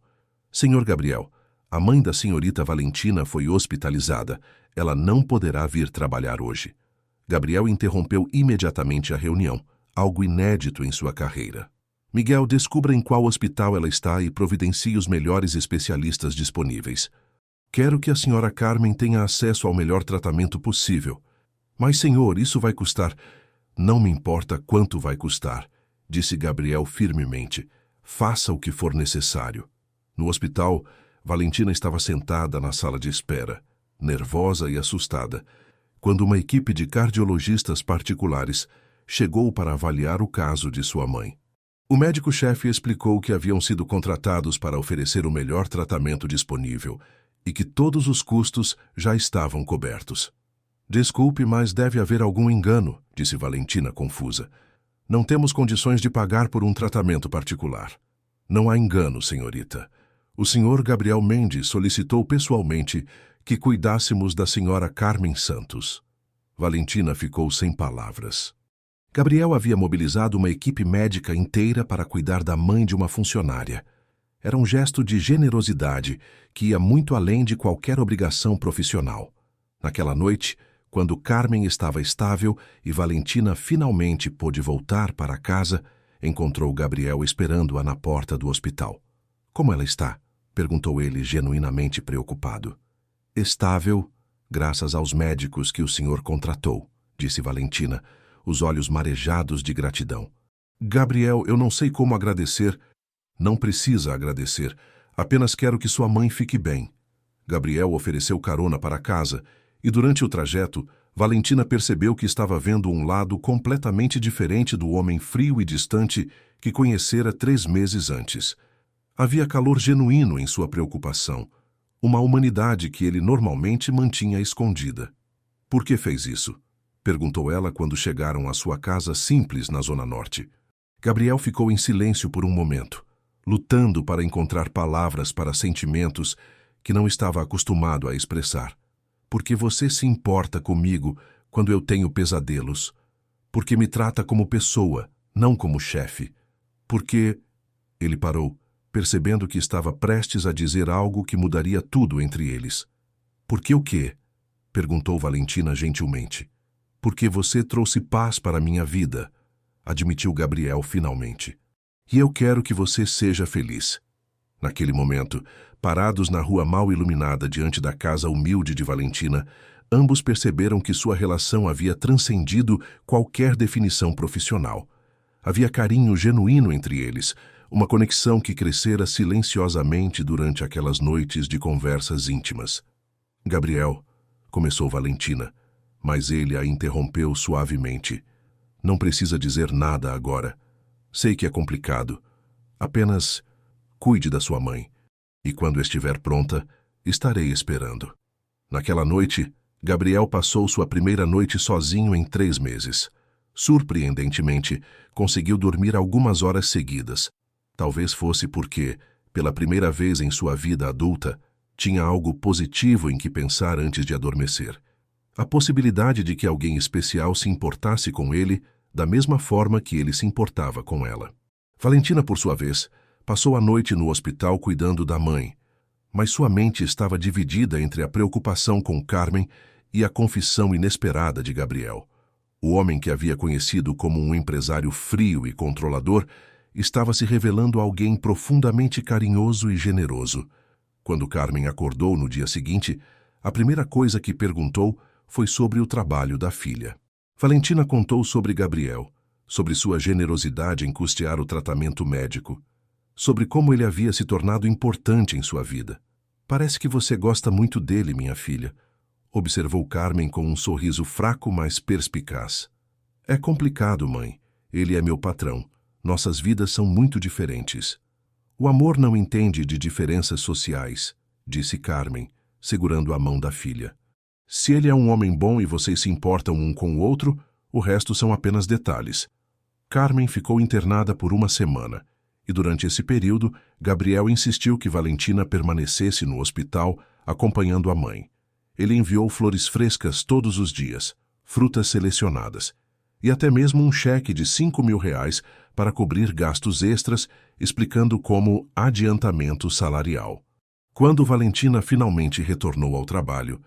Senhor Gabriel, a mãe da senhorita Valentina foi hospitalizada. Ela não poderá vir trabalhar hoje. Gabriel interrompeu imediatamente a reunião, algo inédito em sua carreira. Miguel, descubra em qual hospital ela está e providencie os melhores especialistas disponíveis. Quero que a senhora Carmen tenha acesso ao melhor tratamento possível. Mas, senhor, isso vai custar... Não me importa quanto vai custar, disse Gabriel firmemente. Faça o que for necessário. No hospital, Valentina estava sentada na sala de espera, nervosa e assustada, quando uma equipe de cardiologistas particulares chegou para avaliar o caso de sua mãe. O médico-chefe explicou que haviam sido contratados para oferecer o melhor tratamento disponível e que todos os custos já estavam cobertos. Desculpe, mas deve haver algum engano, disse Valentina confusa. Não temos condições de pagar por um tratamento particular. Não há engano, senhorita. O senhor Gabriel Mendes solicitou pessoalmente que cuidássemos da senhora Carmen Santos. Valentina ficou sem palavras. Gabriel havia mobilizado uma equipe médica inteira para cuidar da mãe de uma funcionária. Era um gesto de generosidade que ia muito além de qualquer obrigação profissional. Naquela noite, Quando Carmen estava estável e Valentina finalmente pôde voltar para casa, encontrou Gabriel esperando-a na porta do hospital. Como ela está? Perguntou ele, genuinamente preocupado. Estável, graças aos médicos que o senhor contratou, disse Valentina, os olhos marejados de gratidão. Gabriel, eu não sei como agradecer. Não precisa agradecer. Apenas quero que sua mãe fique bem. Gabriel ofereceu carona para casa e, durante o trajeto, Valentina percebeu que estava vendo um lado completamente diferente do homem frio e distante que conhecera 3 meses antes. Havia calor genuíno em sua preocupação, uma humanidade que ele normalmente mantinha escondida. Por que fez isso? Perguntou ela quando chegaram à sua casa simples na Zona Norte. Gabriel ficou em silêncio por um momento, lutando para encontrar palavras para sentimentos que não estava acostumado a expressar. Porque você se importa comigo quando eu tenho pesadelos. Porque me trata como pessoa, não como chefe. Porque... Ele parou, percebendo que estava prestes a dizer algo que mudaria tudo entre eles. Por que o quê? Perguntou Valentina gentilmente. Porque você trouxe paz para minha vida, admitiu Gabriel finalmente. E eu quero que você seja feliz. Naquele momento, parados na rua mal iluminada diante da casa humilde de Valentina, ambos perceberam que sua relação havia transcendido qualquer definição profissional. Havia carinho genuíno entre eles, uma conexão que crescera silenciosamente durante aquelas noites de conversas íntimas. Gabriel, começou Valentina, mas ele a interrompeu suavemente. Não precisa dizer nada agora. Sei que é complicado. Apenas cuide da sua mãe. E quando estiver pronta, estarei esperando. Naquela noite, Gabriel passou sua primeira noite sozinho em 3 meses. Surpreendentemente, conseguiu dormir algumas horas seguidas. Talvez fosse porque, pela primeira vez em sua vida adulta, tinha algo positivo em que pensar antes de adormecer. A possibilidade de que alguém especial se importasse com ele da mesma forma que ele se importava com ela. Valentina, por sua vez, passou a noite no hospital cuidando da mãe, mas sua mente estava dividida entre a preocupação com Carmen e a confissão inesperada de Gabriel. O homem que havia conhecido como um empresário frio e controlador estava se revelando alguém profundamente carinhoso e generoso. Quando Carmen acordou no dia seguinte, a primeira coisa que perguntou foi sobre o trabalho da filha. Valentina contou sobre Gabriel, sobre sua generosidade em custear o tratamento médico, sobre como ele havia se tornado importante em sua vida. Parece que você gosta muito dele, minha filha, observou Carmen com um sorriso fraco, mas perspicaz. É complicado, mãe. Ele é meu patrão. Nossas vidas são muito diferentes. O amor não entende de diferenças sociais, disse Carmen, segurando a mão da filha. Se ele é um homem bom e vocês se importam um com o outro, o resto são apenas detalhes. Carmen ficou internada por 1 semana, e durante esse período, Gabriel insistiu que Valentina permanecesse no hospital, acompanhando a mãe. Ele enviou flores frescas todos os dias, frutas selecionadas, e até mesmo um cheque de R$ 5.000 para cobrir gastos extras, explicando como adiantamento salarial. Quando Valentina finalmente retornou ao trabalho,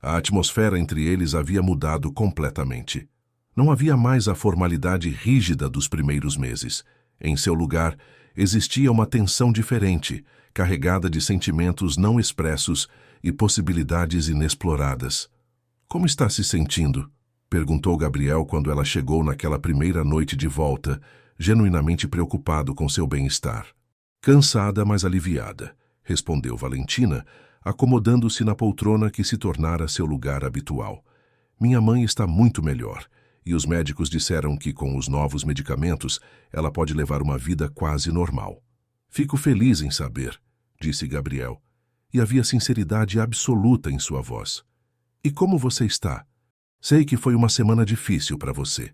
a atmosfera entre eles havia mudado completamente. Não havia mais a formalidade rígida dos primeiros meses. Em seu lugar, existia uma tensão diferente, carregada de sentimentos não expressos e possibilidades inexploradas. Como está se sentindo? Perguntou Gabriel quando ela chegou naquela primeira noite de volta, genuinamente preocupado com seu bem-estar. Cansada, mas aliviada, respondeu Valentina, acomodando-se na poltrona que se tornara seu lugar habitual. Minha mãe está muito melhor, e os médicos disseram que, com os novos medicamentos, ela pode levar uma vida quase normal. Fico feliz em saber, disse Gabriel, e havia sinceridade absoluta em sua voz. E como você está? Sei que foi uma semana difícil para você.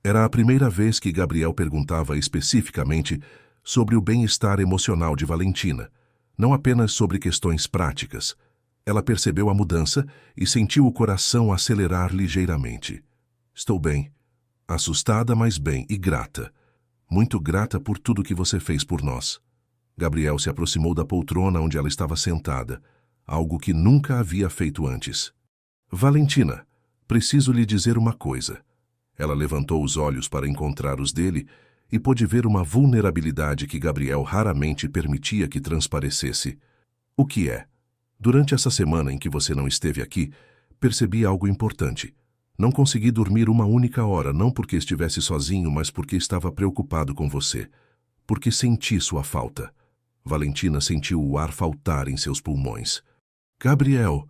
Era a primeira vez que Gabriel perguntava especificamente sobre o bem-estar emocional de Valentina, não apenas sobre questões práticas. Ela percebeu a mudança e sentiu o coração acelerar ligeiramente. Estou bem. Assustada, mas bem, e grata. Muito grata por tudo que você fez por nós. Gabriel se aproximou da poltrona onde ela estava sentada, algo que nunca havia feito antes. Valentina, Preciso lhe dizer uma coisa. Ela levantou os olhos para encontrar os dele e pôde ver uma vulnerabilidade que Gabriel raramente permitia que transparecesse. O que é? Durante essa semana em que você não esteve aqui, percebi algo importante. Não consegui dormir uma única hora, não porque estivesse sozinho, mas porque estava preocupado com você. Porque senti sua falta. Valentina sentiu o ar faltar em seus pulmões. Gabriel,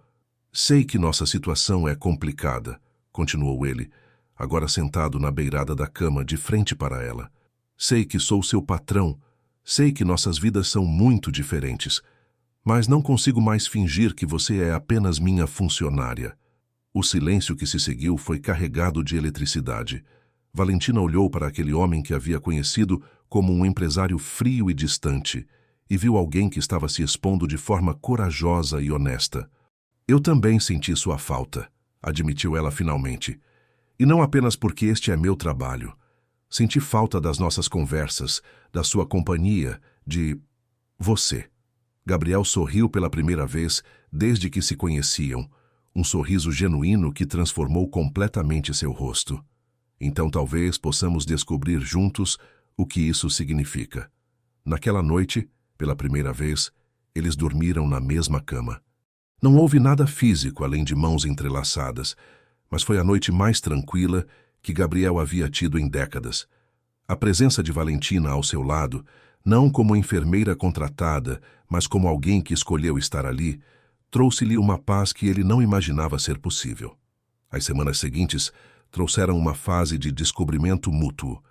sei que nossa situação é complicada, continuou ele, agora sentado na beirada da cama, de frente para ela. Sei que sou seu patrão, sei que nossas vidas são muito diferentes, mas não consigo mais fingir que você é apenas minha funcionária. O silêncio que se seguiu foi carregado de eletricidade. Valentina olhou para aquele homem que havia conhecido como um empresário frio e distante e viu alguém que estava se expondo de forma corajosa e honesta. Eu também senti sua falta, admitiu ela finalmente. E não apenas porque este é meu trabalho. Senti falta das nossas conversas, da sua companhia, de você. Gabriel sorriu pela primeira vez desde que se conheciam, um sorriso genuíno que transformou completamente seu rosto. Então talvez possamos descobrir juntos o que isso significa. Naquela noite, pela primeira vez, eles dormiram na mesma cama. Não houve nada físico além de mãos entrelaçadas, mas foi a noite mais tranquila que Gabriel havia tido em décadas. A presença de Valentina ao seu lado, não como enfermeira contratada, mas como alguém que escolheu estar ali, trouxe-lhe uma paz que ele não imaginava ser possível. As semanas seguintes trouxeram uma fase de descobrimento mútuo.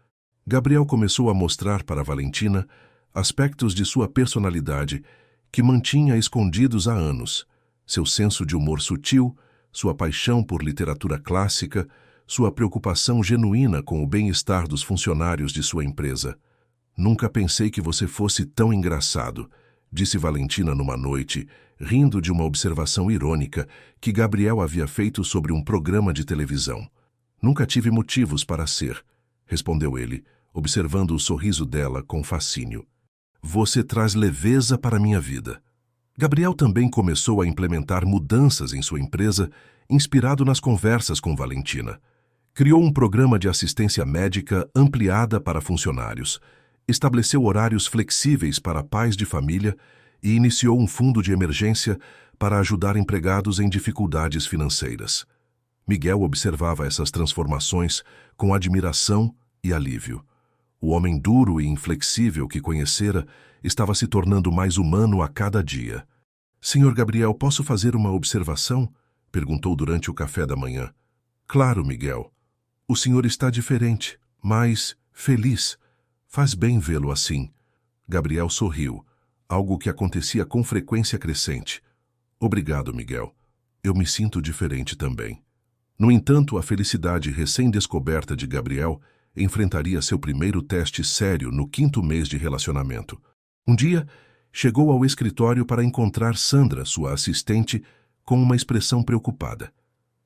Gabriel começou a mostrar para Valentina aspectos de sua personalidade que mantinha escondidos há anos. Seu senso de humor sutil, sua paixão por literatura clássica, sua preocupação genuína com o bem-estar dos funcionários de sua empresa. Nunca pensei que você fosse tão engraçado, disse Valentina numa noite, rindo de uma observação irônica que Gabriel havia feito sobre um programa de televisão. Nunca tive motivos para ser, respondeu ele, observando o sorriso dela com fascínio. Você traz leveza para minha vida. Gabriel também começou a implementar mudanças em sua empresa, inspirado nas conversas com Valentina. Criou um programa de assistência médica ampliada para funcionários, estabeleceu horários flexíveis para pais de família e iniciou um fundo de emergência para ajudar empregados em dificuldades financeiras. Miguel observava essas transformações com admiração e alívio. O homem duro e inflexível que conhecera estava se tornando mais humano a cada dia. Senhor Gabriel, posso fazer uma observação? Perguntou durante o café da manhã. Claro, Miguel. O senhor está diferente, mais feliz. Faz bem vê-lo assim. Gabriel sorriu, algo que acontecia com frequência crescente. Obrigado, Miguel. Eu me sinto diferente também. No entanto, a felicidade recém-descoberta de Gabriel enfrentaria seu primeiro teste sério no 5º mês de relacionamento. Um dia, chegou ao escritório para encontrar Sandra, sua assistente, com uma expressão preocupada.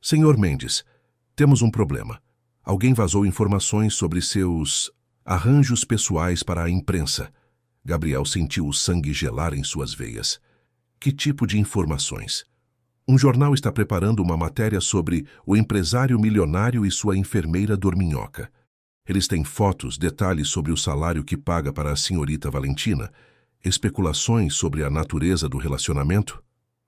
Senhor Mendes, temos um problema. Alguém vazou informações sobre seus arranjos pessoais para a imprensa. Gabriel sentiu o sangue gelar em suas veias. Que tipo de informações? Um jornal está preparando uma matéria sobre o empresário milionário e sua enfermeira dorminhoca. Eles têm fotos, detalhes sobre o salário que paga para a senhorita Valentina, especulações sobre a natureza do relacionamento.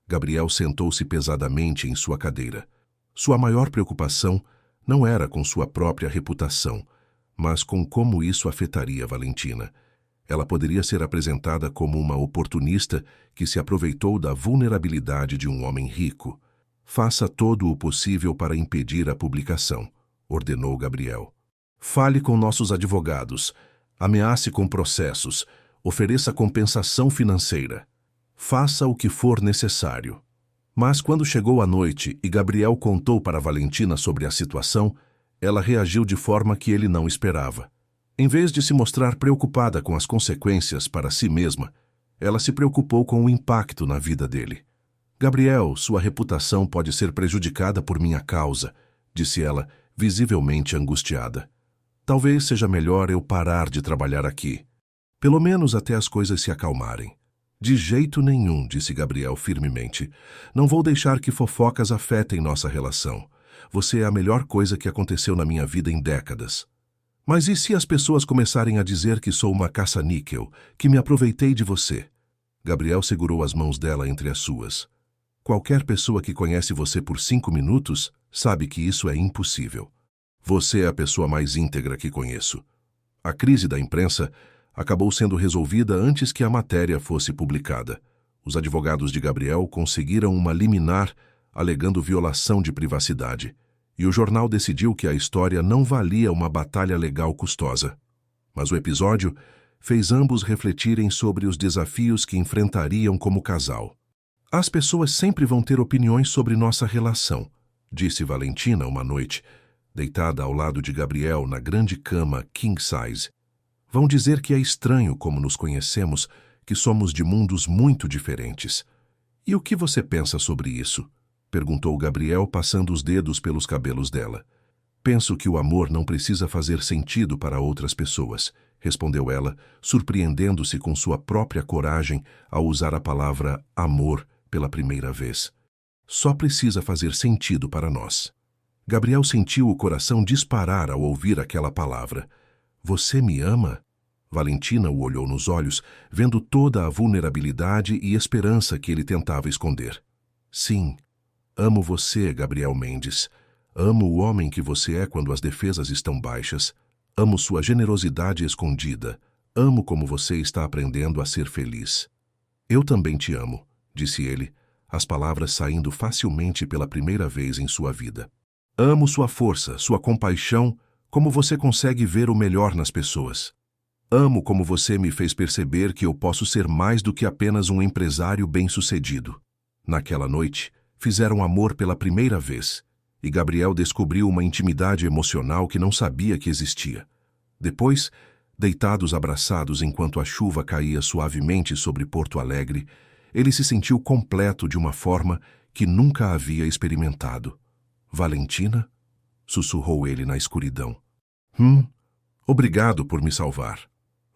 Gabriel sentou-se pesadamente em sua cadeira. Sua maior preocupação não era com sua própria reputação, mas com como isso afetaria Valentina. Ela poderia ser apresentada como uma oportunista que se aproveitou da vulnerabilidade de um homem rico. Faça todo o possível para impedir a publicação, ordenou Gabriel. Fale com nossos advogados, ameace com processos, ofereça compensação financeira. Faça o que for necessário. Mas quando chegou a noite e Gabriel contou para Valentina sobre a situação, ela reagiu de forma que ele não esperava. Em vez de se mostrar preocupada com as consequências para si mesma, ela se preocupou com o impacto na vida dele. Gabriel, sua reputação pode ser prejudicada por minha causa, disse ela, visivelmente angustiada. Talvez seja melhor eu parar de trabalhar aqui. Pelo menos até as coisas se acalmarem. De jeito nenhum, disse Gabriel firmemente. Não vou deixar que fofocas afetem nossa relação. Você é a melhor coisa que aconteceu na minha vida em décadas. Mas e se as pessoas começarem a dizer que sou uma caça-níquel, que me aproveitei de você? Gabriel segurou as mãos dela entre as suas. Qualquer pessoa que conhece você por 5 minutos sabe que isso é impossível. Você é a pessoa mais íntegra que conheço. A crise da imprensa acabou sendo resolvida antes que a matéria fosse publicada. Os advogados de Gabriel conseguiram uma liminar alegando violação de privacidade, e o jornal decidiu que a história não valia uma batalha legal custosa. Mas o episódio fez ambos refletirem sobre os desafios que enfrentariam como casal. As pessoas sempre vão ter opiniões sobre nossa relação, disse Valentina uma noite, deitada ao lado de Gabriel na grande cama king size. Vão dizer que é estranho como nos conhecemos, que somos de mundos muito diferentes. E o que você pensa sobre isso? Perguntou Gabriel, passando os dedos pelos cabelos dela. Penso que o amor não precisa fazer sentido para outras pessoas, respondeu ela, surpreendendo-se com sua própria coragem ao usar a palavra amor pela primeira vez. Só precisa fazer sentido para nós. Gabriel sentiu o coração disparar ao ouvir aquela palavra. Você me ama? Valentina o olhou nos olhos, vendo toda a vulnerabilidade e esperança que ele tentava esconder. Sim, amo você, Gabriel Mendes. Amo o homem que você é quando as defesas estão baixas. Amo sua generosidade escondida. Amo como você está aprendendo a ser feliz. Eu também te amo, disse ele, as palavras saindo facilmente pela primeira vez em sua vida. Amo sua força, sua compaixão, como você consegue ver o melhor nas pessoas. Amo como você me fez perceber que eu posso ser mais do que apenas um empresário bem-sucedido. Naquela noite, fizeram amor pela primeira vez, e Gabriel descobriu uma intimidade emocional que não sabia que existia. Depois, deitados abraçados enquanto a chuva caía suavemente sobre Porto Alegre, ele se sentiu completo de uma forma que nunca havia experimentado. Valentina? Sussurrou ele na escuridão. Obrigado por me salvar.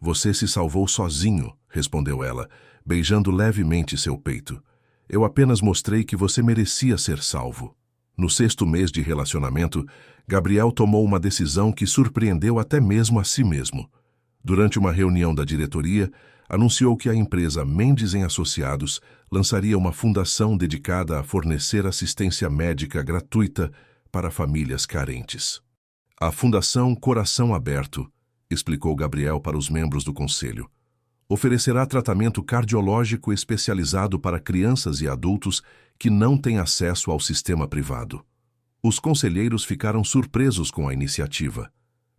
Você se salvou sozinho, respondeu ela, beijando levemente seu peito. Eu apenas mostrei que você merecia ser salvo. No 6º mês de relacionamento, Gabriel tomou uma decisão que surpreendeu até mesmo a si mesmo. Durante uma reunião da diretoria, anunciou que a empresa Mendes em Associados lançaria uma fundação dedicada a fornecer assistência médica gratuita para famílias carentes. A Fundação Coração Aberto, explicou Gabriel para os membros do conselho, oferecerá tratamento cardiológico especializado para crianças e adultos que não têm acesso ao sistema privado. Os conselheiros ficaram surpresos com a iniciativa,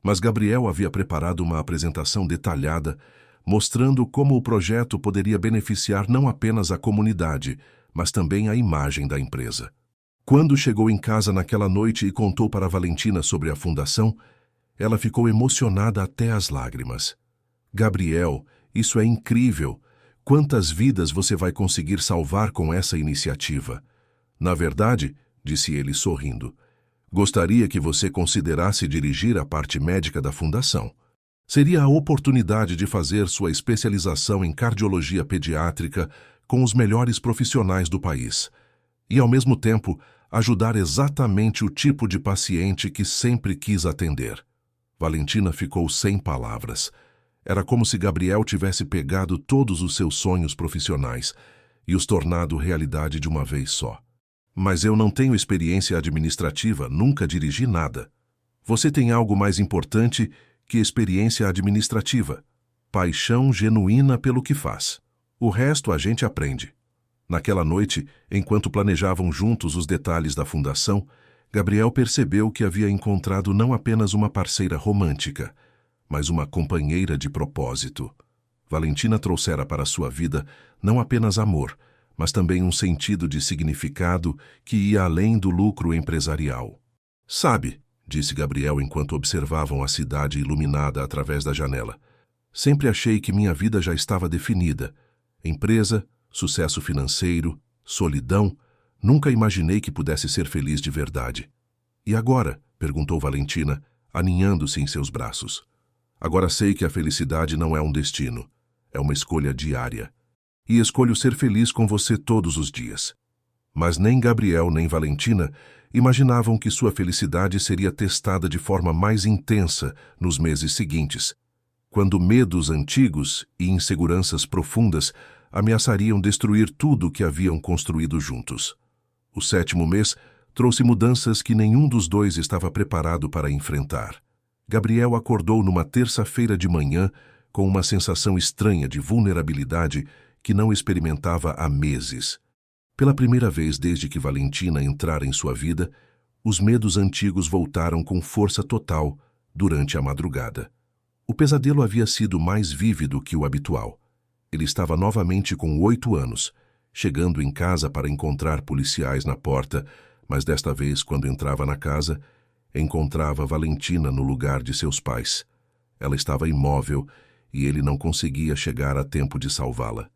mas Gabriel havia preparado uma apresentação detalhada mostrando como o projeto poderia beneficiar não apenas a comunidade, mas também a imagem da empresa. Quando chegou em casa naquela noite e contou para Valentina sobre a fundação, ela ficou emocionada até as lágrimas. Gabriel, isso é incrível! Quantas vidas você vai conseguir salvar com essa iniciativa? Na verdade, disse ele sorrindo, gostaria que você considerasse dirigir a parte médica da fundação. Seria a oportunidade de fazer sua especialização em cardiologia pediátrica com os melhores profissionais do país e, ao mesmo tempo, ajudar exatamente o tipo de paciente que sempre quis atender. Valentina ficou sem palavras. Era como se Gabriel tivesse pegado todos os seus sonhos profissionais e os tornado realidade de uma vez só. Mas eu não tenho experiência administrativa, nunca dirigi nada. Você tem algo mais importante que experiência administrativa. Paixão genuína pelo que faz. O resto a gente aprende. Naquela noite, enquanto planejavam juntos os detalhes da fundação, Gabriel percebeu que havia encontrado não apenas uma parceira romântica, mas uma companheira de propósito. Valentina trouxera para sua vida não apenas amor, mas também um sentido de significado que ia além do lucro empresarial. Sabe, disse Gabriel enquanto observavam a cidade iluminada através da janela, sempre achei que minha vida já estava definida. Empresa, sucesso financeiro, solidão, nunca imaginei que pudesse ser feliz de verdade. E agora? Perguntou Valentina, aninhando-se em seus braços. Agora sei que a felicidade não é um destino, é uma escolha diária. E escolho ser feliz com você todos os dias. Mas nem Gabriel nem Valentina imaginavam que sua felicidade seria testada de forma mais intensa nos meses seguintes, quando medos antigos e inseguranças profundas ameaçariam destruir tudo o que haviam construído juntos. O 7º mês trouxe mudanças que nenhum dos dois estava preparado para enfrentar. Gabriel acordou numa terça-feira de manhã com uma sensação estranha de vulnerabilidade que não experimentava há meses. Pela primeira vez desde que Valentina entrara em sua vida, os medos antigos voltaram com força total durante a madrugada. O pesadelo havia sido mais vívido que o habitual. Ele estava novamente com 8 anos, chegando em casa para encontrar policiais na porta, mas desta vez, quando entrava na casa, encontrava Valentina no lugar de seus pais. Ela estava imóvel e ele não conseguia chegar a tempo de salvá-la.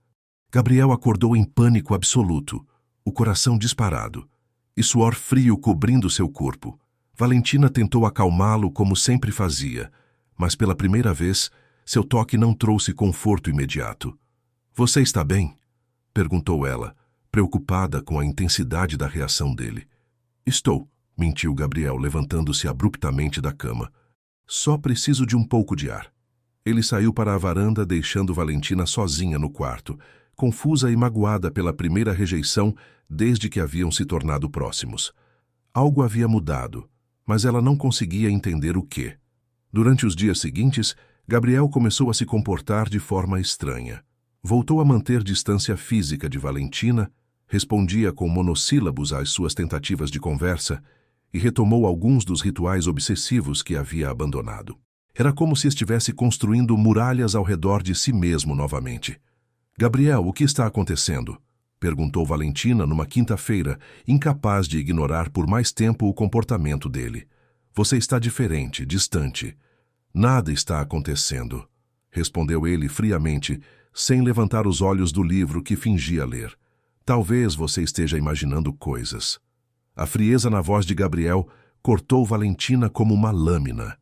Gabriel acordou em pânico absoluto, o coração disparado, e suor frio cobrindo seu corpo. Valentina tentou acalmá-lo como sempre fazia, mas pela primeira vez, seu toque não trouxe conforto imediato. "Você está bem?" perguntou ela, preocupada com a intensidade da reação dele. "Estou", mentiu Gabriel, levantando-se abruptamente da cama. "Só preciso de um pouco de ar." Ele saiu para a varanda, deixando Valentina sozinha no quarto, confusa e magoada pela primeira rejeição desde que haviam se tornado próximos. Algo havia mudado, mas ela não conseguia entender o quê. Durante os dias seguintes, Gabriel começou a se comportar de forma estranha. Voltou a manter distância física de Valentina, respondia com monossílabos às suas tentativas de conversa e retomou alguns dos rituais obsessivos que havia abandonado. Era como se estivesse construindo muralhas ao redor de si mesmo novamente. "Gabriel, o que está acontecendo?" perguntou Valentina numa quinta-feira, incapaz de ignorar por mais tempo o comportamento dele. "Você está diferente, distante." "Nada está acontecendo", respondeu ele friamente, sem levantar os olhos do livro que fingia ler. "Talvez você esteja imaginando coisas." A frieza na voz de Gabriel cortou Valentina como uma lâmina.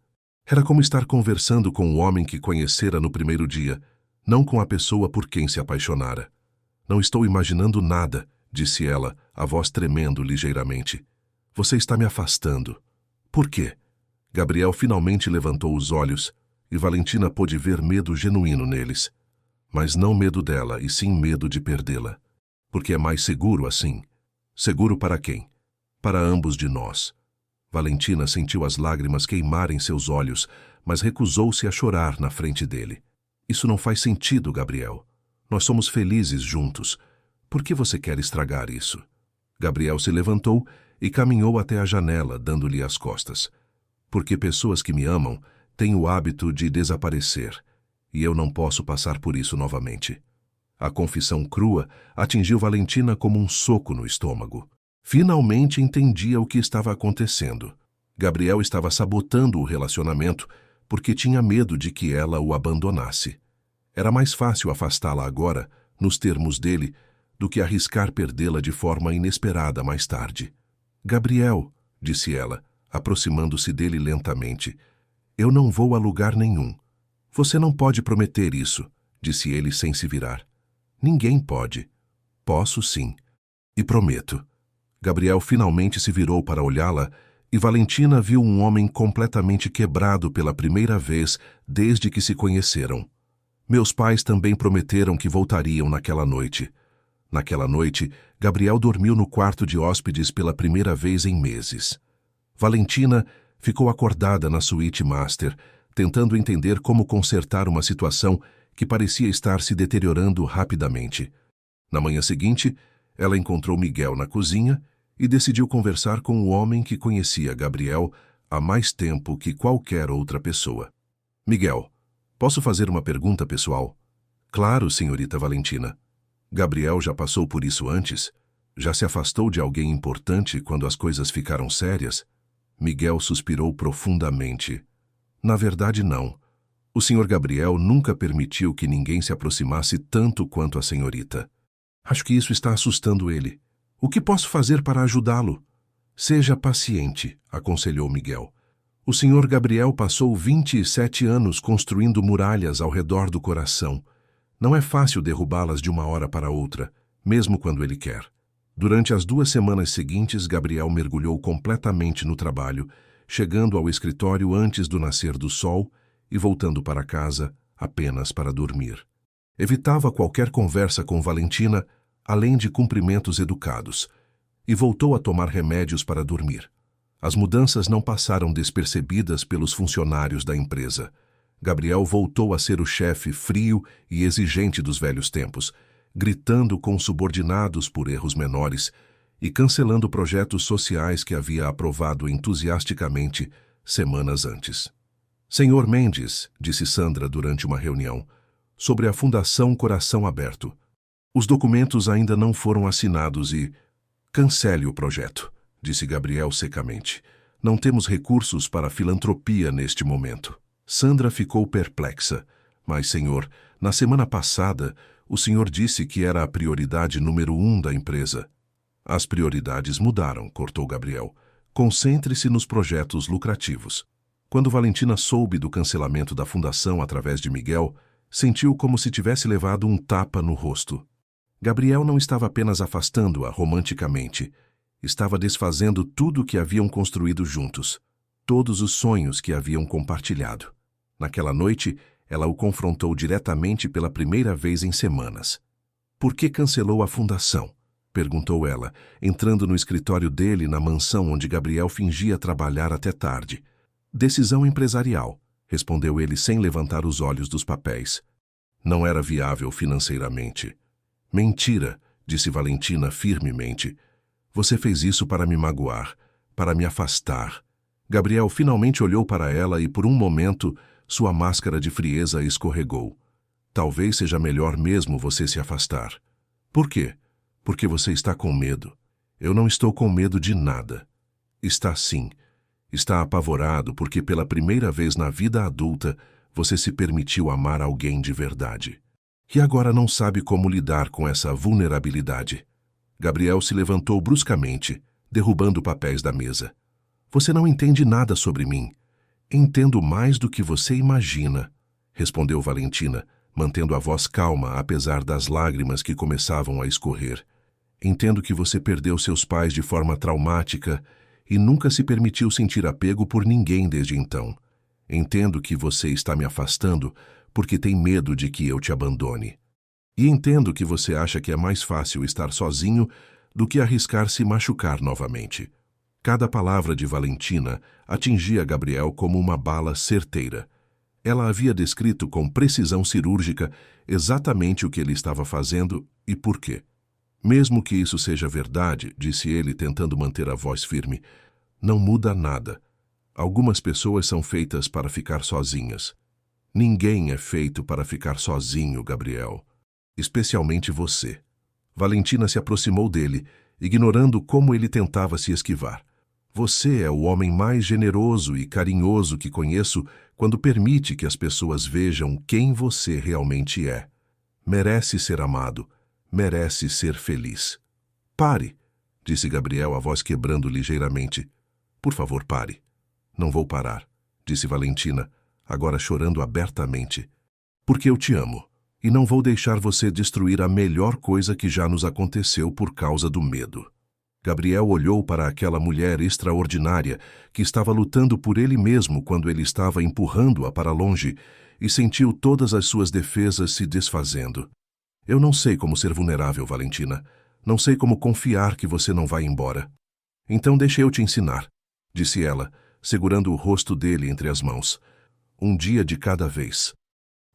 Era como estar conversando com o homem que conhecera no primeiro dia, não com a pessoa por quem se apaixonara. "Não estou imaginando nada", disse ela, a voz tremendo ligeiramente. "Você está me afastando." "Por quê?" Gabriel finalmente levantou os olhos e Valentina pôde ver medo genuíno neles. Mas não medo dela, e sim medo de perdê-la. Porque é mais seguro assim. Seguro para quem? Para ambos de nós. Valentina sentiu as lágrimas queimarem seus olhos, mas recusou-se a chorar na frente dele. "Isso não faz sentido, Gabriel. Nós somos felizes juntos. Por que você quer estragar isso?" Gabriel se levantou e caminhou até a janela, dando-lhe as costas. "Porque pessoas que me amam têm o hábito de desaparecer, e eu não posso passar por isso novamente." A confissão crua atingiu Valentina como um soco no estômago. Finalmente entendia o que estava acontecendo. Gabriel estava sabotando o relacionamento porque tinha medo de que ela o abandonasse. Era mais fácil afastá-la agora, nos termos dele, do que arriscar perdê-la de forma inesperada mais tarde. "Gabriel", disse ela, aproximando-se dele lentamente, "eu não vou a lugar nenhum." "Você não pode prometer isso", disse ele sem se virar. "Ninguém pode." "Posso sim. E prometo." Gabriel finalmente se virou para olhá-la e Valentina viu um homem completamente quebrado pela primeira vez desde que se conheceram. Meus pais também prometeram que voltariam naquela noite. Naquela noite, Gabriel dormiu no quarto de hóspedes pela primeira vez em meses. Valentina ficou acordada na suíte master, tentando entender como consertar uma situação que parecia estar se deteriorando rapidamente. Na manhã seguinte, ela encontrou Miguel na cozinha e decidiu conversar com o homem que conhecia Gabriel há mais tempo que qualquer outra pessoa. "Miguel, posso fazer uma pergunta pessoal?" "Claro, senhorita Valentina." "Gabriel já passou por isso antes? Já se afastou de alguém importante quando as coisas ficaram sérias?" Miguel suspirou profundamente. "Na verdade, não. O senhor Gabriel nunca permitiu que ninguém se aproximasse tanto quanto a senhorita. Acho que isso está assustando ele. O que posso fazer para ajudá-lo?" "Seja paciente", aconselhou Miguel. "O senhor Gabriel passou 27 anos construindo muralhas ao redor do coração. Não é fácil derrubá-las de uma hora para outra, mesmo quando ele quer." Durante as 2 semanas seguintes, Gabriel mergulhou completamente no trabalho, chegando ao escritório antes do nascer do sol e voltando para casa apenas para dormir. Evitava qualquer conversa com Valentina, além de cumprimentos educados, e voltou a tomar remédios para dormir. As mudanças não passaram despercebidas pelos funcionários da empresa. Gabriel voltou a ser o chefe frio e exigente dos velhos tempos, gritando com subordinados por erros menores e cancelando projetos sociais que havia aprovado entusiasticamente semanas antes. Senhor Mendes, disse Sandra durante uma reunião, sobre a Fundação Coração Aberto. Os documentos ainda não foram assinados e... Cancele o projeto, disse Gabriel secamente. Não temos recursos para filantropia neste momento. Sandra ficou perplexa. Mas, senhor, na semana passada, o senhor disse que era a prioridade número 1 da empresa. As prioridades mudaram, cortou Gabriel. Concentre-se nos projetos lucrativos. Quando Valentina soube do cancelamento da fundação através de Miguel, sentiu como se tivesse levado um tapa no rosto. Gabriel não estava apenas afastando-a romanticamente, estava desfazendo tudo o que haviam construído juntos, todos os sonhos que haviam compartilhado. Naquela noite, ela o confrontou diretamente pela primeira vez em semanas. Por que cancelou a fundação? Perguntou ela, entrando no escritório dele na mansão onde Gabriel fingia trabalhar até tarde. Decisão empresarial, respondeu ele sem levantar os olhos dos papéis. Não era viável financeiramente. Mentira, disse Valentina firmemente. Você fez isso para me magoar, para me afastar. Gabriel finalmente olhou para ela e, por um momento, sua máscara de frieza escorregou. Talvez seja melhor mesmo você se afastar. Por quê? Porque você está com medo. Eu não estou com medo de nada. Está sim. Está apavorado porque pela primeira vez na vida adulta você se permitiu amar alguém de verdade. E agora não sabe como lidar com essa vulnerabilidade. Gabriel se levantou bruscamente, derrubando papéis da mesa. Você não entende nada sobre mim. Entendo mais do que você imagina, respondeu Valentina, mantendo a voz calma apesar das lágrimas que começavam a escorrer. Entendo que você perdeu seus pais de forma traumática e nunca se permitiu sentir apego por ninguém desde então. Entendo que você está me afastando porque tem medo de que eu te abandone. E entendo que você acha que é mais fácil estar sozinho do que arriscar se machucar novamente. Cada palavra de Valentina atingia Gabriel como uma bala certeira. Ela havia descrito com precisão cirúrgica exatamente o que ele estava fazendo e por quê. Mesmo que isso seja verdade, disse ele tentando manter a voz firme, não muda nada. Algumas pessoas são feitas para ficar sozinhas. Ninguém é feito para ficar sozinho, Gabriel. Especialmente você. Valentina se aproximou dele, ignorando como ele tentava se esquivar. Você é o homem mais generoso e carinhoso que conheço quando permite que as pessoas vejam quem você realmente é. Merece ser amado, merece ser feliz. Pare, disse Gabriel, a voz quebrando ligeiramente. Por favor, pare. Não vou parar, disse Valentina, agora chorando abertamente. Porque eu te amo, e não vou deixar você destruir a melhor coisa que já nos aconteceu por causa do medo. Gabriel olhou para aquela mulher extraordinária que estava lutando por ele mesmo quando ele estava empurrando-a para longe e sentiu todas as suas defesas se desfazendo. Eu não sei como ser vulnerável, Valentina. Não sei como confiar que você não vai embora. Então deixa eu te ensinar, disse ela, segurando o rosto dele entre as mãos. Um dia de cada vez.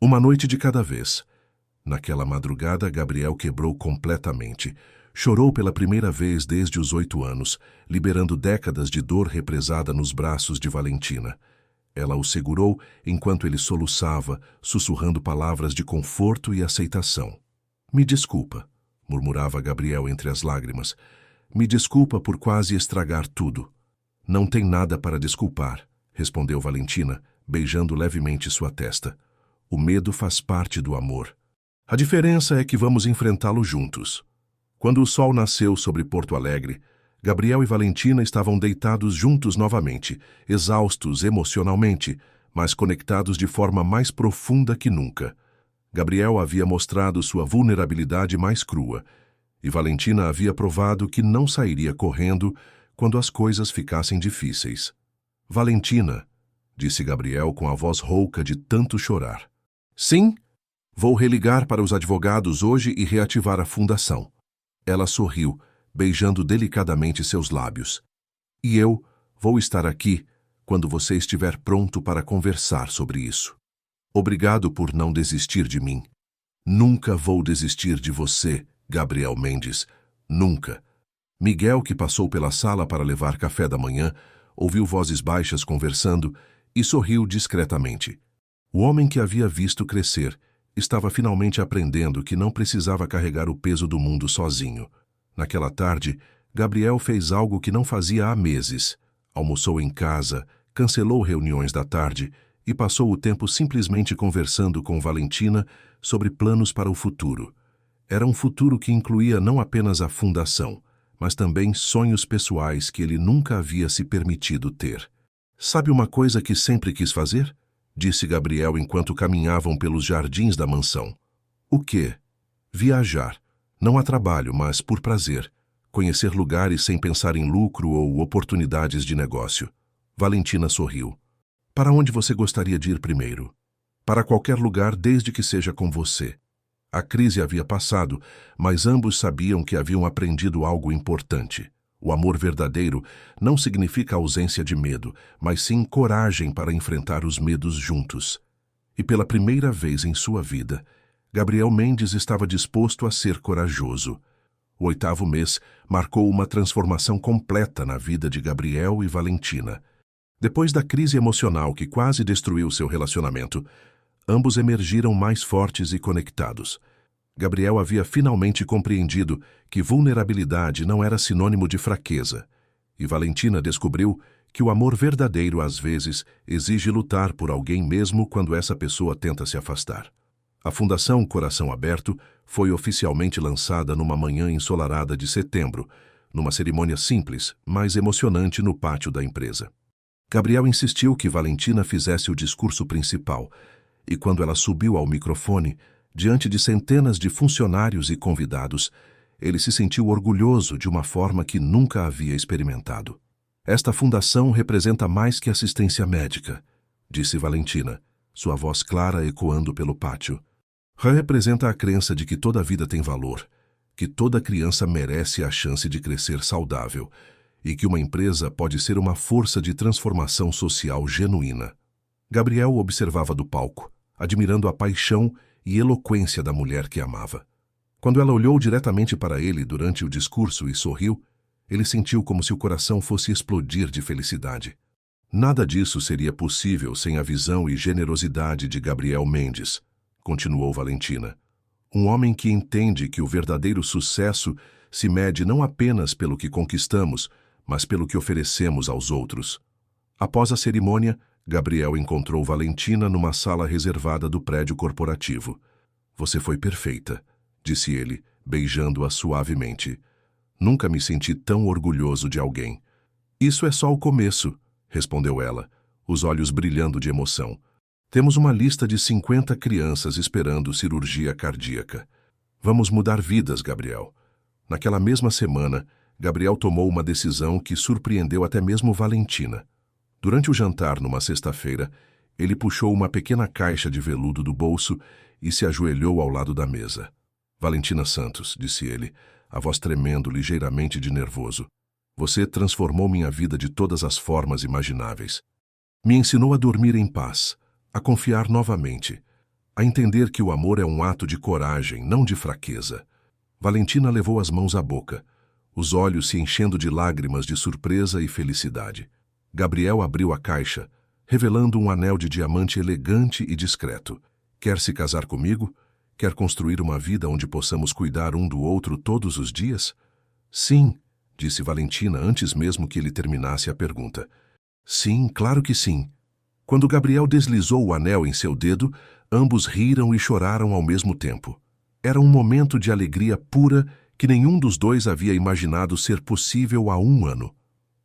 Uma noite de cada vez. Naquela madrugada, Gabriel quebrou completamente. Chorou pela primeira vez desde os 8 anos, liberando décadas de dor represada nos braços de Valentina. Ela o segurou enquanto ele soluçava, sussurrando palavras de conforto e aceitação. Me desculpa, murmurava Gabriel entre as lágrimas. Me desculpa por quase estragar tudo. Não tem nada para desculpar, respondeu Valentina, beijando levemente sua testa. O medo faz parte do amor. A diferença é que vamos enfrentá-lo juntos. Quando o sol nasceu sobre Porto Alegre, Gabriel e Valentina estavam deitados juntos novamente, exaustos emocionalmente, mas conectados de forma mais profunda que nunca. Gabriel havia mostrado sua vulnerabilidade mais crua, E Valentina havia provado que não sairia correndo quando as coisas ficassem difíceis. Valentina, disse Gabriel com a voz rouca de tanto chorar. Sim, vou religar para os advogados hoje e reativar a fundação. Ela sorriu, beijando delicadamente seus lábios. E eu vou estar aqui quando você estiver pronto para conversar sobre isso. Obrigado por não desistir de mim. Nunca vou desistir de você, Gabriel Mendes. Nunca. Miguel, que passou pela sala para levar café da manhã, ouviu vozes baixas conversando e sorriu discretamente. O homem que havia visto crescer estava finalmente aprendendo que não precisava carregar o peso do mundo sozinho. Naquela tarde, Gabriel fez algo que não fazia há meses. Almoçou em casa, cancelou reuniões da tarde e passou o tempo simplesmente conversando com Valentina sobre planos para o futuro. Era um futuro que incluía não apenas a fundação, mas também sonhos pessoais que ele nunca havia se permitido ter. Sabe uma coisa que sempre quis fazer? Disse Gabriel enquanto caminhavam pelos jardins da mansão. O quê? Viajar. Não a trabalho, mas por prazer. Conhecer lugares sem pensar em lucro ou oportunidades de negócio. Valentina sorriu. Para onde você gostaria de ir primeiro? Para qualquer lugar desde que seja com você. A crise havia passado, mas ambos sabiam que haviam aprendido algo importante. O amor verdadeiro não significa ausência de medo, mas sim coragem para enfrentar os medos juntos. E pela primeira vez em sua vida, Gabriel Mendes estava disposto a ser corajoso. O 8º mês marcou uma transformação completa na vida de Gabriel e Valentina. Depois da crise emocional que quase destruiu seu relacionamento, ambos emergiram mais fortes e conectados. Gabriel havia finalmente compreendido que vulnerabilidade não era sinônimo de fraqueza, e Valentina descobriu que o amor verdadeiro às vezes exige lutar por alguém mesmo quando essa pessoa tenta se afastar. A Fundação Coração Aberto foi oficialmente lançada numa manhã ensolarada de setembro, numa cerimônia simples, mas emocionante no pátio da empresa. Gabriel insistiu que Valentina fizesse o discurso principal, e quando ela subiu ao microfone, diante de centenas de funcionários e convidados, ele se sentiu orgulhoso de uma forma que nunca havia experimentado. Esta fundação representa mais que assistência médica, disse Valentina, sua voz clara ecoando pelo pátio. Representa a crença de que toda vida tem valor, que toda criança merece a chance de crescer saudável e que uma empresa pode ser uma força de transformação social genuína. Gabriel observava do palco, admirando a paixão e eloquência da mulher que amava. Quando ela olhou diretamente para ele durante o discurso e sorriu, ele sentiu como se o coração fosse explodir de felicidade. Nada disso seria possível sem a visão e generosidade de Gabriel Mendes, continuou Valentina. Um homem que entende que o verdadeiro sucesso se mede não apenas pelo que conquistamos, mas pelo que oferecemos aos outros. Após a cerimônia, Gabriel encontrou Valentina numa sala reservada do prédio corporativo. Você foi perfeita, disse ele, beijando-a suavemente. Nunca me senti tão orgulhoso de alguém. Isso é só o começo, respondeu ela, os olhos brilhando de emoção. Temos uma lista de 50 crianças esperando cirurgia cardíaca. Vamos mudar vidas, Gabriel. Naquela mesma semana, Gabriel tomou uma decisão que surpreendeu até mesmo Valentina. Durante o jantar numa sexta-feira, ele puxou uma pequena caixa de veludo do bolso e se ajoelhou ao lado da mesa. Valentina Santos, disse ele, a voz tremendo ligeiramente de nervoso. Você transformou minha vida de todas as formas imagináveis. Me ensinou a dormir em paz, a confiar novamente, a entender que o amor é um ato de coragem, não de fraqueza. Valentina levou as mãos à boca, os olhos se enchendo de lágrimas de surpresa e felicidade. Gabriel abriu a caixa, revelando um anel de diamante elegante e discreto. Quer se casar comigo? Quer construir uma vida onde possamos cuidar um do outro todos os dias? Sim, disse Valentina antes mesmo que ele terminasse a pergunta. Sim, claro que sim. Quando Gabriel deslizou o anel em seu dedo, ambos riram e choraram ao mesmo tempo. Era um momento de alegria pura que nenhum dos dois havia imaginado ser possível há 1 ano.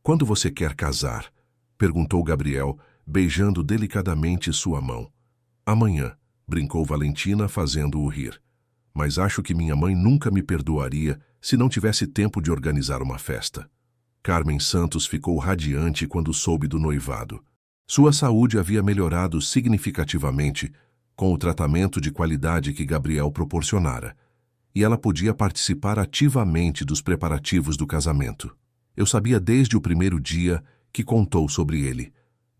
Quando você quer casar? Perguntou Gabriel, beijando delicadamente sua mão. Amanhã, brincou Valentina, fazendo-o rir. mas acho que minha mãe nunca me perdoaria se não tivesse tempo de organizar uma festa. Carmen Santos ficou radiante quando soube do noivado. Sua saúde havia melhorado significativamente com o tratamento de qualidade que Gabriel proporcionara, e ela podia participar ativamente dos preparativos do casamento. Eu sabia desde o primeiro dia que contou sobre ele,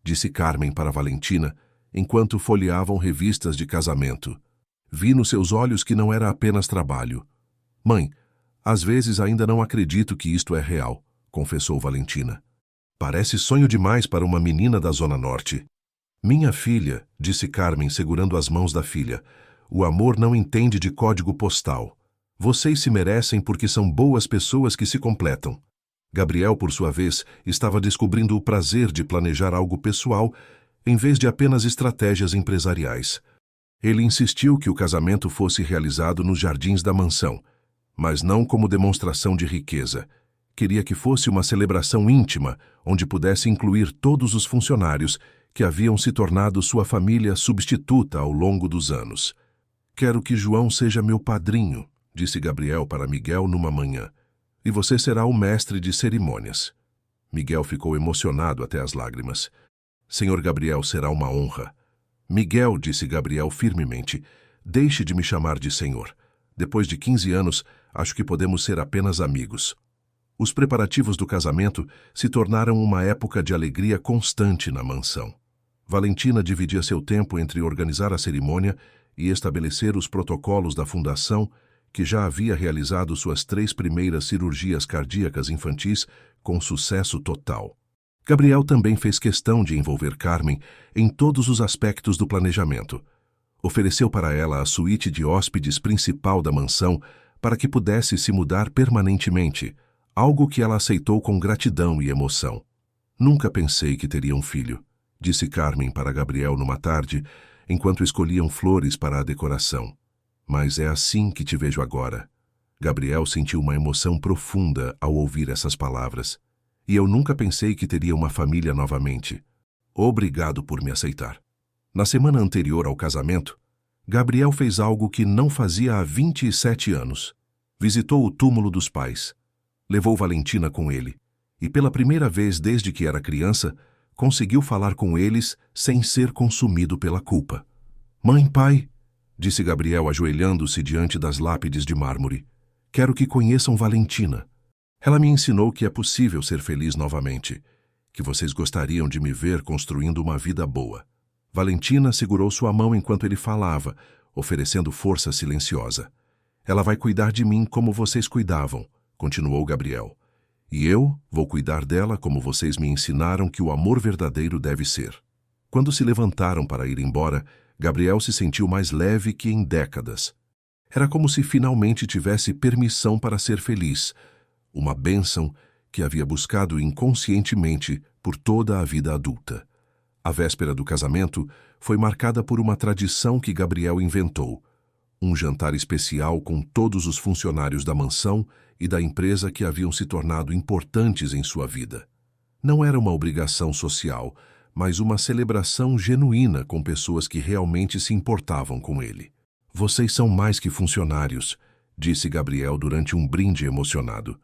disse Carmen para Valentina, enquanto folheavam revistas de casamento. Vi nos seus olhos que não era apenas trabalho. Mãe, às vezes ainda não acredito que isto é real, confessou Valentina. Parece sonho demais para uma menina da Zona Norte. Minha filha, disse Carmen segurando as mãos da filha, o amor não entende de código postal. Vocês se merecem porque são boas pessoas que se completam. Gabriel, por sua vez, estava descobrindo o prazer de planejar algo pessoal em vez de apenas estratégias empresariais. Ele insistiu que o casamento fosse realizado nos jardins da mansão, mas não como demonstração de riqueza. Queria que fosse uma celebração íntima, onde pudesse incluir todos os funcionários que haviam se tornado sua família substituta ao longo dos anos. Quero que João seja meu padrinho, disse Gabriel para Miguel numa manhã, e você será o mestre de cerimônias. Miguel ficou emocionado até as lágrimas. Senhor Gabriel, será uma honra. Miguel, disse Gabriel firmemente, deixe de me chamar de senhor. Depois de 15 anos, acho que podemos ser apenas amigos. Os preparativos do casamento se tornaram uma época de alegria constante na mansão. Valentina dividia seu tempo entre organizar a cerimônia e estabelecer os protocolos da fundação, que já havia realizado suas 3 primeiras cirurgias cardíacas infantis com sucesso total. Gabriel também fez questão de envolver Carmen em todos os aspectos do planejamento. Ofereceu para ela a suíte de hóspedes principal da mansão para que pudesse se mudar permanentemente, algo que ela aceitou com gratidão e emoção. Nunca pensei que teria um filho, disse Carmen para Gabriel numa tarde, enquanto escolhiam flores para a decoração. Mas é assim que te vejo agora. Gabriel sentiu uma emoção profunda ao ouvir essas palavras. E eu nunca pensei que teria uma família novamente. Obrigado por me aceitar. Na semana anterior ao casamento, Gabriel fez algo que não fazia há 27 anos. Visitou o túmulo dos pais. Levou Valentina com ele. E pela primeira vez desde que era criança, conseguiu falar com eles sem ser consumido pela culpa. Mãe, pai, disse Gabriel ajoelhando-se diante das lápides de mármore. Quero que conheçam Valentina. Ela me ensinou que é possível ser feliz novamente, que vocês gostariam de me ver construindo uma vida boa. Valentina segurou sua mão enquanto ele falava, oferecendo força silenciosa. Ela vai cuidar de mim como vocês cuidavam, continuou Gabriel. E eu vou cuidar dela como vocês me ensinaram que o amor verdadeiro deve ser. Quando se levantaram para ir embora, Gabriel se sentiu mais leve que em décadas. Era como se finalmente tivesse permissão para ser feliz, uma bênção que havia buscado inconscientemente por toda a vida adulta. A véspera do casamento foi marcada por uma tradição que Gabriel inventou, um jantar especial com todos os funcionários da mansão e da empresa que haviam se tornado importantes em sua vida. Não era uma obrigação social, mas uma celebração genuína com pessoas que realmente se importavam com ele. Vocês são mais que funcionários, disse Gabriel durante um brinde emocionado.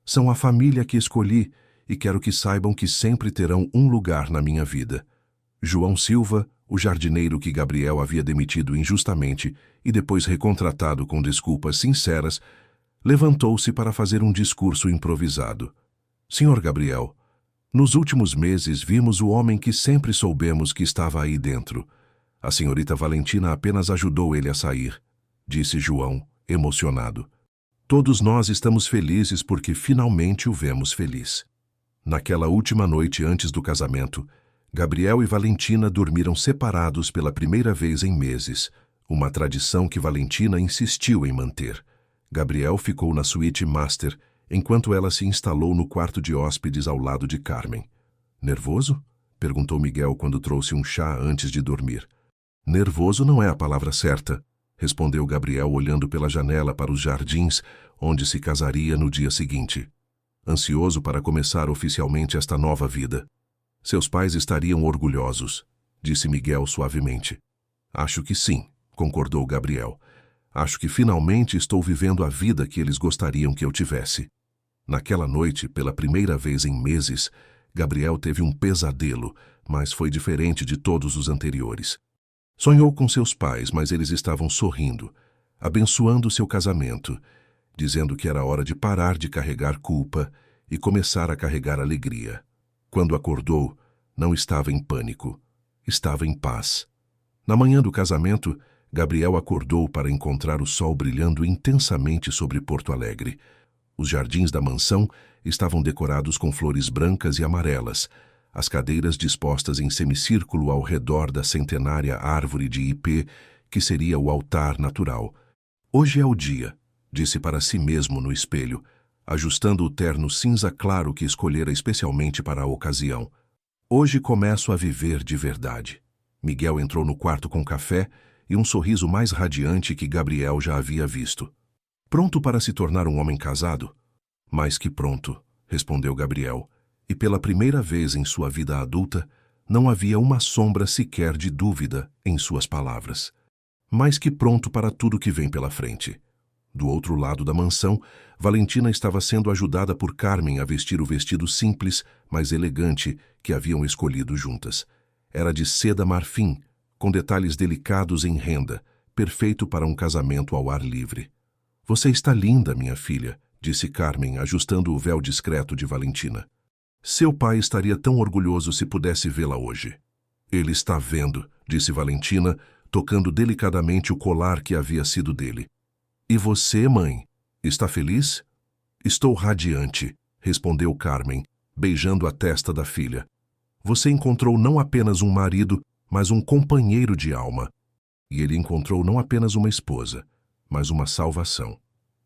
São a família que escolhi e quero que saibam que sempre terão um lugar na minha vida. João Silva, o jardineiro que Gabriel havia demitido injustamente e depois recontratado com desculpas sinceras, levantou-se para fazer um discurso improvisado. Senhor Gabriel, nos últimos meses vimos o homem que sempre soubemos que estava aí dentro. A senhorita Valentina apenas ajudou ele a sair, disse João, emocionado. Todos nós estamos felizes porque finalmente o vemos feliz. Naquela última noite antes do casamento, Gabriel e Valentina dormiram separados pela primeira vez em meses, uma tradição que Valentina insistiu em manter. Gabriel ficou na suíte master, enquanto ela se instalou no quarto de hóspedes ao lado de Carmen. Nervoso? Perguntou Miguel quando trouxe um chá antes de dormir. Nervoso não é a palavra certa, respondeu Gabriel olhando pela janela para os jardins, onde se casaria no dia seguinte. Ansioso para começar oficialmente esta nova vida. Seus pais estariam orgulhosos, disse Miguel suavemente. Acho que sim, concordou Gabriel. Acho que finalmente estou vivendo a vida que eles gostariam que eu tivesse. Naquela noite, pela primeira vez em meses, Gabriel teve um pesadelo, mas foi diferente de todos os anteriores. Sonhou com seus pais, mas eles estavam sorrindo, abençoando seu casamento, dizendo que era hora de parar de carregar culpa e começar a carregar alegria. Quando acordou, não estava em pânico, estava em paz. Na manhã do casamento, Gabriel acordou para encontrar o sol brilhando intensamente sobre Porto Alegre. Os jardins da mansão estavam decorados com flores brancas e amarelas, as cadeiras dispostas em semicírculo ao redor da centenária árvore de ipê, que seria o altar natural. Hoje é o dia, disse para si mesmo no espelho, ajustando o terno cinza claro que escolhera especialmente para a ocasião. Hoje começo a viver de verdade. Miguel entrou no quarto com café e um sorriso mais radiante que Gabriel já havia visto. Pronto para se tornar um homem casado? Mais que pronto, respondeu Gabriel, e pela primeira vez em sua vida adulta, não havia uma sombra sequer de dúvida em suas palavras. Mais que pronto para tudo que vem pela frente. Do outro lado da mansão, Valentina estava sendo ajudada por Carmen a vestir o vestido simples, mas elegante, que haviam escolhido juntas. Era de seda marfim, com detalhes delicados em renda, perfeito para um casamento ao ar livre. Você está linda, minha filha, disse Carmen, ajustando o véu discreto de Valentina. Seu pai estaria tão orgulhoso se pudesse vê-la hoje. Ele está vendo, disse Valentina, tocando delicadamente o colar que havia sido dele. E você, mãe, está feliz? Estou radiante, respondeu Carmen, beijando a testa da filha. Você encontrou não apenas um marido, mas um companheiro de alma. E ele encontrou não apenas uma esposa, mas uma salvação.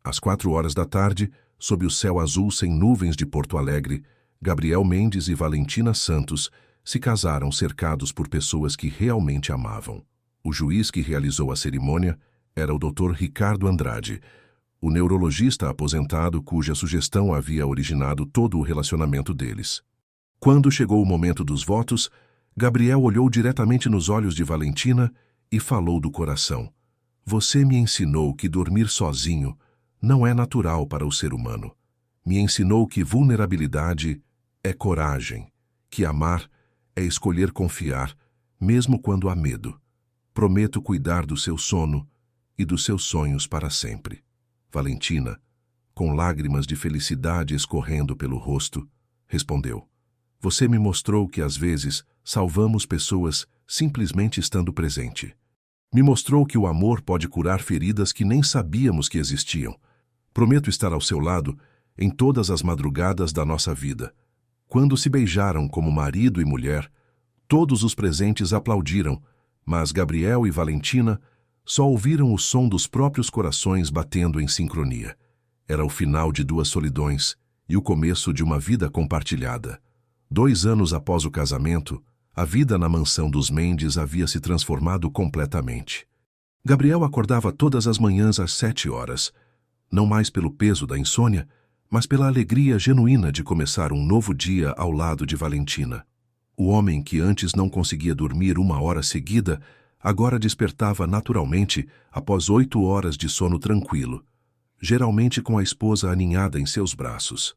Às 4 horas da tarde, sob o céu azul sem nuvens de Porto Alegre, Gabriel Mendes e Valentina Santos se casaram cercados por pessoas que realmente amavam. O juiz que realizou a cerimônia era o Dr. Ricardo Andrade, o neurologista aposentado cuja sugestão havia originado todo o relacionamento deles. Quando chegou o momento dos votos, Gabriel olhou diretamente nos olhos de Valentina e falou do coração. Você me ensinou que dormir sozinho não é natural para o ser humano. Me ensinou que vulnerabilidade é coragem, que amar é escolher confiar, mesmo quando há medo. Prometo cuidar do seu sono e dos seus sonhos para sempre. Valentina, com lágrimas de felicidade escorrendo pelo rosto, respondeu. Você me mostrou que às vezes salvamos pessoas simplesmente estando presente. Me mostrou que o amor pode curar feridas que nem sabíamos que existiam. Prometo estar ao seu lado em todas as madrugadas da nossa vida. Quando se beijaram como marido e mulher, todos os presentes aplaudiram, mas Gabriel e Valentina só ouviram o som dos próprios corações batendo em sincronia. Era o final de 2 solidões e o começo de uma vida compartilhada. 2 anos após o casamento, a vida na mansão dos Mendes havia se transformado completamente. Gabriel acordava todas as manhãs às 7 horas, não mais pelo peso da insônia, mas pela alegria genuína de começar um novo dia ao lado de Valentina. O homem que antes não conseguia dormir 1 hora seguida, agora despertava naturalmente após 8 horas de sono tranquilo, geralmente com a esposa aninhada em seus braços.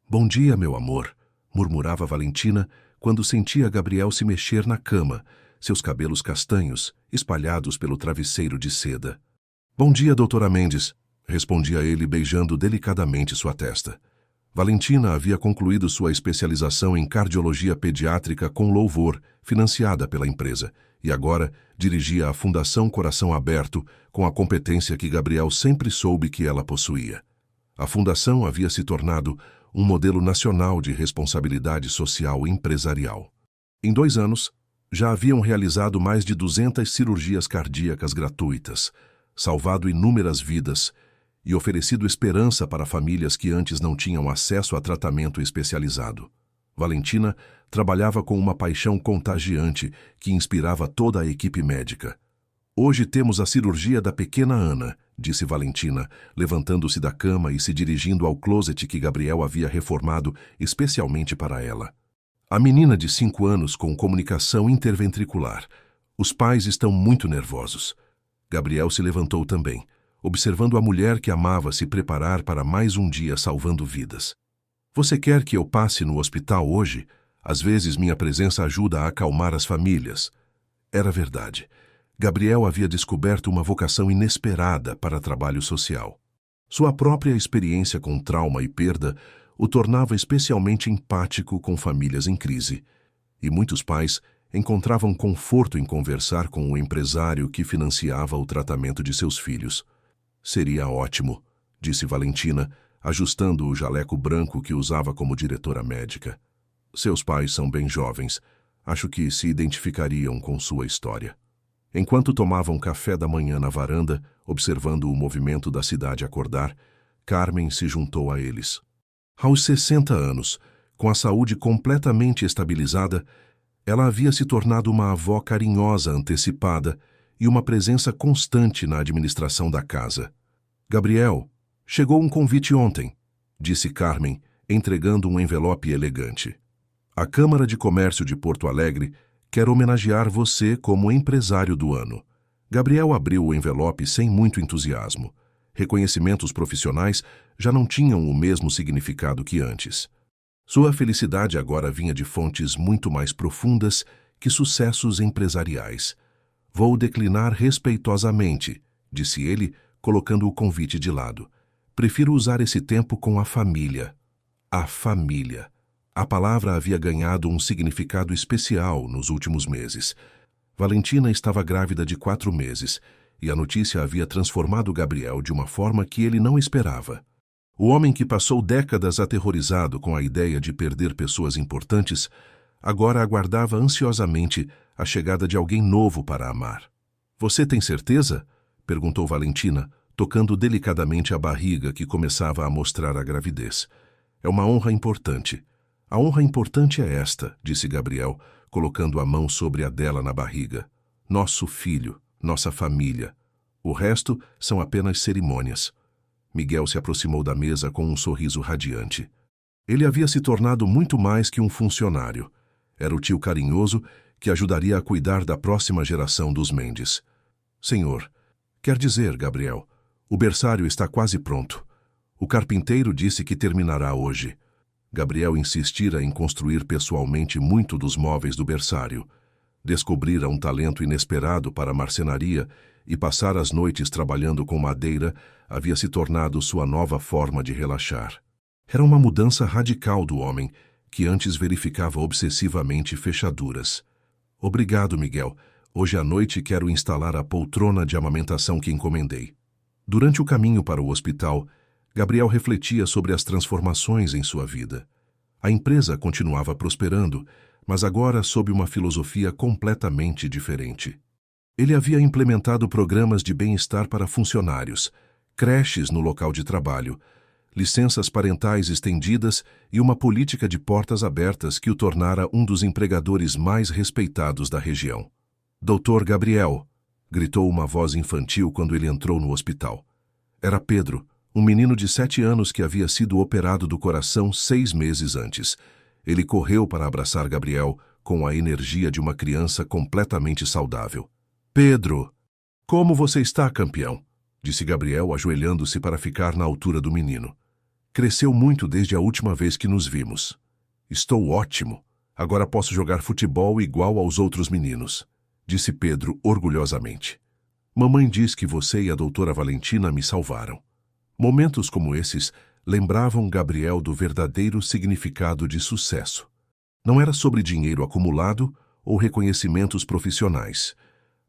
Bom dia, meu amor, murmurava Valentina quando sentia Gabriel se mexer na cama, seus cabelos castanhos espalhados pelo travesseiro de seda. Bom dia, doutora Mendes, respondia ele beijando delicadamente sua testa. Valentina havia concluído sua especialização em cardiologia pediátrica com louvor, financiada pela empresa, e agora dirigia a Fundação Coração Aberto com a competência que Gabriel sempre soube que ela possuía. A fundação havia se tornado um modelo nacional de responsabilidade social empresarial. Em 2 anos, já haviam realizado mais de 200 cirurgias cardíacas gratuitas, salvado inúmeras vidas e oferecido esperança para famílias que antes não tinham acesso a tratamento especializado. Valentina trabalhava com uma paixão contagiante que inspirava toda a equipe médica. Hoje temos a cirurgia da pequena Ana, disse Valentina, levantando-se da cama e se dirigindo ao closet que Gabriel havia reformado especialmente para ela. A menina de 5 anos com comunicação interventricular. Os pais estão muito nervosos. Gabriel se levantou também. observando a mulher que amava se preparar para mais um dia salvando vidas. Você quer que eu passe no hospital hoje? Às vezes minha presença ajuda a acalmar as famílias. Era verdade. Gabriel havia descoberto uma vocação inesperada para trabalho social. Sua própria experiência com trauma e perda o tornava especialmente empático com famílias em crise. E muitos pais encontravam conforto em conversar com o empresário que financiava o tratamento de seus filhos. Seria ótimo, disse Valentina, ajustando o jaleco branco que usava como diretora médica. Seus pais são bem jovens. Acho que se identificariam com sua história. Enquanto tomavam café da manhã na varanda, observando o movimento da cidade acordar, Carmen se juntou a eles. Aos 60 anos, com a saúde completamente estabilizada, ela havia se tornado uma avó carinhosa antecipada e uma presença constante na administração da casa. Gabriel, chegou um convite ontem, disse Carmen, entregando um envelope elegante. A Câmara de Comércio de Porto Alegre quer homenagear você como empresário do ano. Gabriel abriu o envelope sem muito entusiasmo. Reconhecimentos profissionais já não tinham o mesmo significado que antes. Sua felicidade agora vinha de fontes muito mais profundas que sucessos empresariais. Vou declinar respeitosamente, disse ele, colocando o convite de lado. Prefiro usar esse tempo com a família. A família. A palavra havia ganhado um significado especial nos últimos meses. Valentina estava grávida de 4 meses, e a notícia havia transformado Gabriel de uma forma que ele não esperava. O homem que passou décadas aterrorizado com a ideia de perder pessoas importantes, agora aguardava ansiosamente a chegada de alguém novo para amar. Você tem certeza? Perguntou Valentina, tocando delicadamente a barriga que começava a mostrar a gravidez. É uma honra importante. A honra importante é esta, disse Gabriel, colocando a mão sobre a dela na barriga. Nosso filho, nossa família. O resto são apenas cerimônias. Miguel se aproximou da mesa com um sorriso radiante. Ele havia se tornado muito mais que um funcionário. Era o tio carinhoso que ajudaria a cuidar da próxima geração dos Mendes. Senhor, quer dizer, Gabriel, o berçário está quase pronto. O carpinteiro disse que terminará hoje. Gabriel insistira em construir pessoalmente muito dos móveis do berçário. Descobrira um talento inesperado para a marcenaria e passar as noites trabalhando com madeira havia se tornado sua nova forma de relaxar. Era uma mudança radical do homem, que antes verificava obsessivamente fechaduras. Obrigado, Miguel. Hoje à noite quero instalar a poltrona de amamentação que encomendei. Durante o caminho para o hospital, Gabriel refletia sobre as transformações em sua vida. A empresa continuava prosperando, mas agora sob uma filosofia completamente diferente. Ele havia implementado programas de bem-estar para funcionários, creches no local de trabalho, licenças parentais estendidas e uma política de portas abertas que o tornara um dos empregadores mais respeitados da região. Doutor Gabriel, gritou uma voz infantil quando ele entrou no hospital. Era Pedro, um menino de 7 anos que havia sido operado do coração 6 meses antes. Ele correu para abraçar Gabriel com a energia de uma criança completamente saudável. Pedro, como você está, campeão? Disse Gabriel, ajoelhando-se para ficar na altura do menino. Cresceu muito desde a última vez que nos vimos. Estou ótimo. Agora posso jogar futebol igual aos outros meninos, disse Pedro orgulhosamente. Mamãe diz que você e a doutora Valentina me salvaram. Momentos como esses lembravam Gabriel do verdadeiro significado de sucesso. Não era sobre dinheiro acumulado ou reconhecimentos profissionais,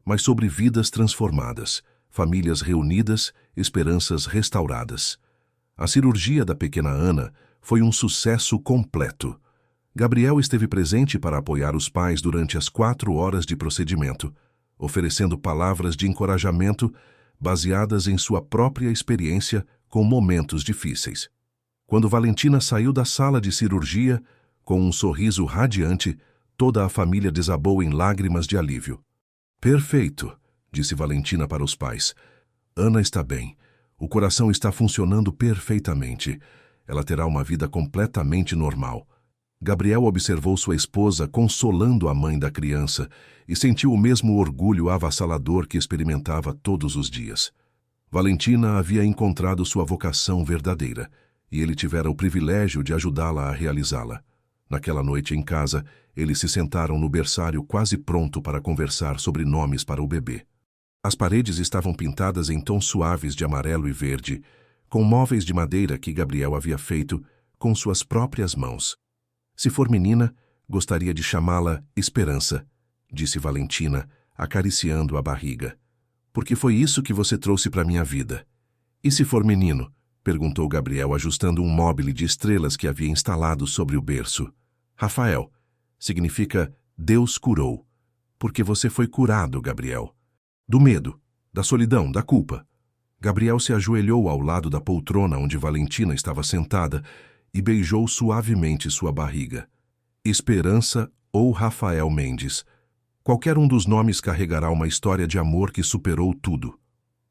mas sobre vidas transformadas, famílias reunidas, esperanças restauradas. A cirurgia da pequena Ana foi um sucesso completo. Gabriel esteve presente para apoiar os pais durante as 4 horas de procedimento, oferecendo palavras de encorajamento baseadas em sua própria experiência com momentos difíceis. Quando Valentina saiu da sala de cirurgia, com um sorriso radiante, toda a família desabou em lágrimas de alívio. Perfeito, disse Valentina para os pais. Ana está bem. O coração está funcionando perfeitamente. Ela terá uma vida completamente normal. Gabriel observou sua esposa consolando a mãe da criança e sentiu o mesmo orgulho avassalador que experimentava todos os dias. Valentina havia encontrado sua vocação verdadeira, e ele tivera o privilégio de ajudá-la a realizá-la. Naquela noite em casa, eles se sentaram no berçário quase pronto para conversar sobre nomes para o bebê. As paredes estavam pintadas em tons suaves de amarelo e verde, com móveis de madeira que Gabriel havia feito com suas próprias mãos. Se for menina, gostaria de chamá-la Esperança, disse Valentina, acariciando a barriga. Porque foi isso que você trouxe para minha vida. E se for menino? Perguntou Gabriel, ajustando um móbile de estrelas que havia instalado sobre o berço. Rafael. Significa Deus curou. Porque você foi curado, Gabriel. Do medo, da solidão, da culpa. Gabriel se ajoelhou ao lado da poltrona onde Valentina estava sentada e beijou suavemente sua barriga. Esperança ou Rafael Mendes. Qualquer um dos nomes carregará uma história de amor que superou tudo.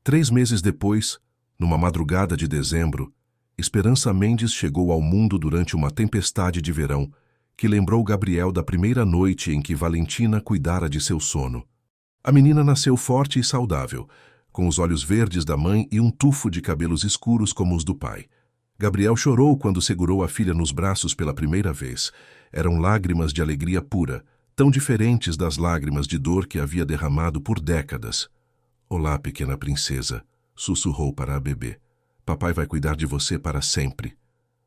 3 meses depois, numa madrugada de dezembro, Esperança Mendes chegou ao mundo durante uma tempestade de verão que lembrou Gabriel da primeira noite em que Valentina cuidara de seu sono. A menina nasceu forte e saudável, com os olhos verdes da mãe e um tufo de cabelos escuros como os do pai. Gabriel chorou quando segurou a filha nos braços pela primeira vez. Eram lágrimas de alegria pura, tão diferentes das lágrimas de dor que havia derramado por décadas. Olá, pequena princesa, sussurrou para a bebê. Papai vai cuidar de você para sempre.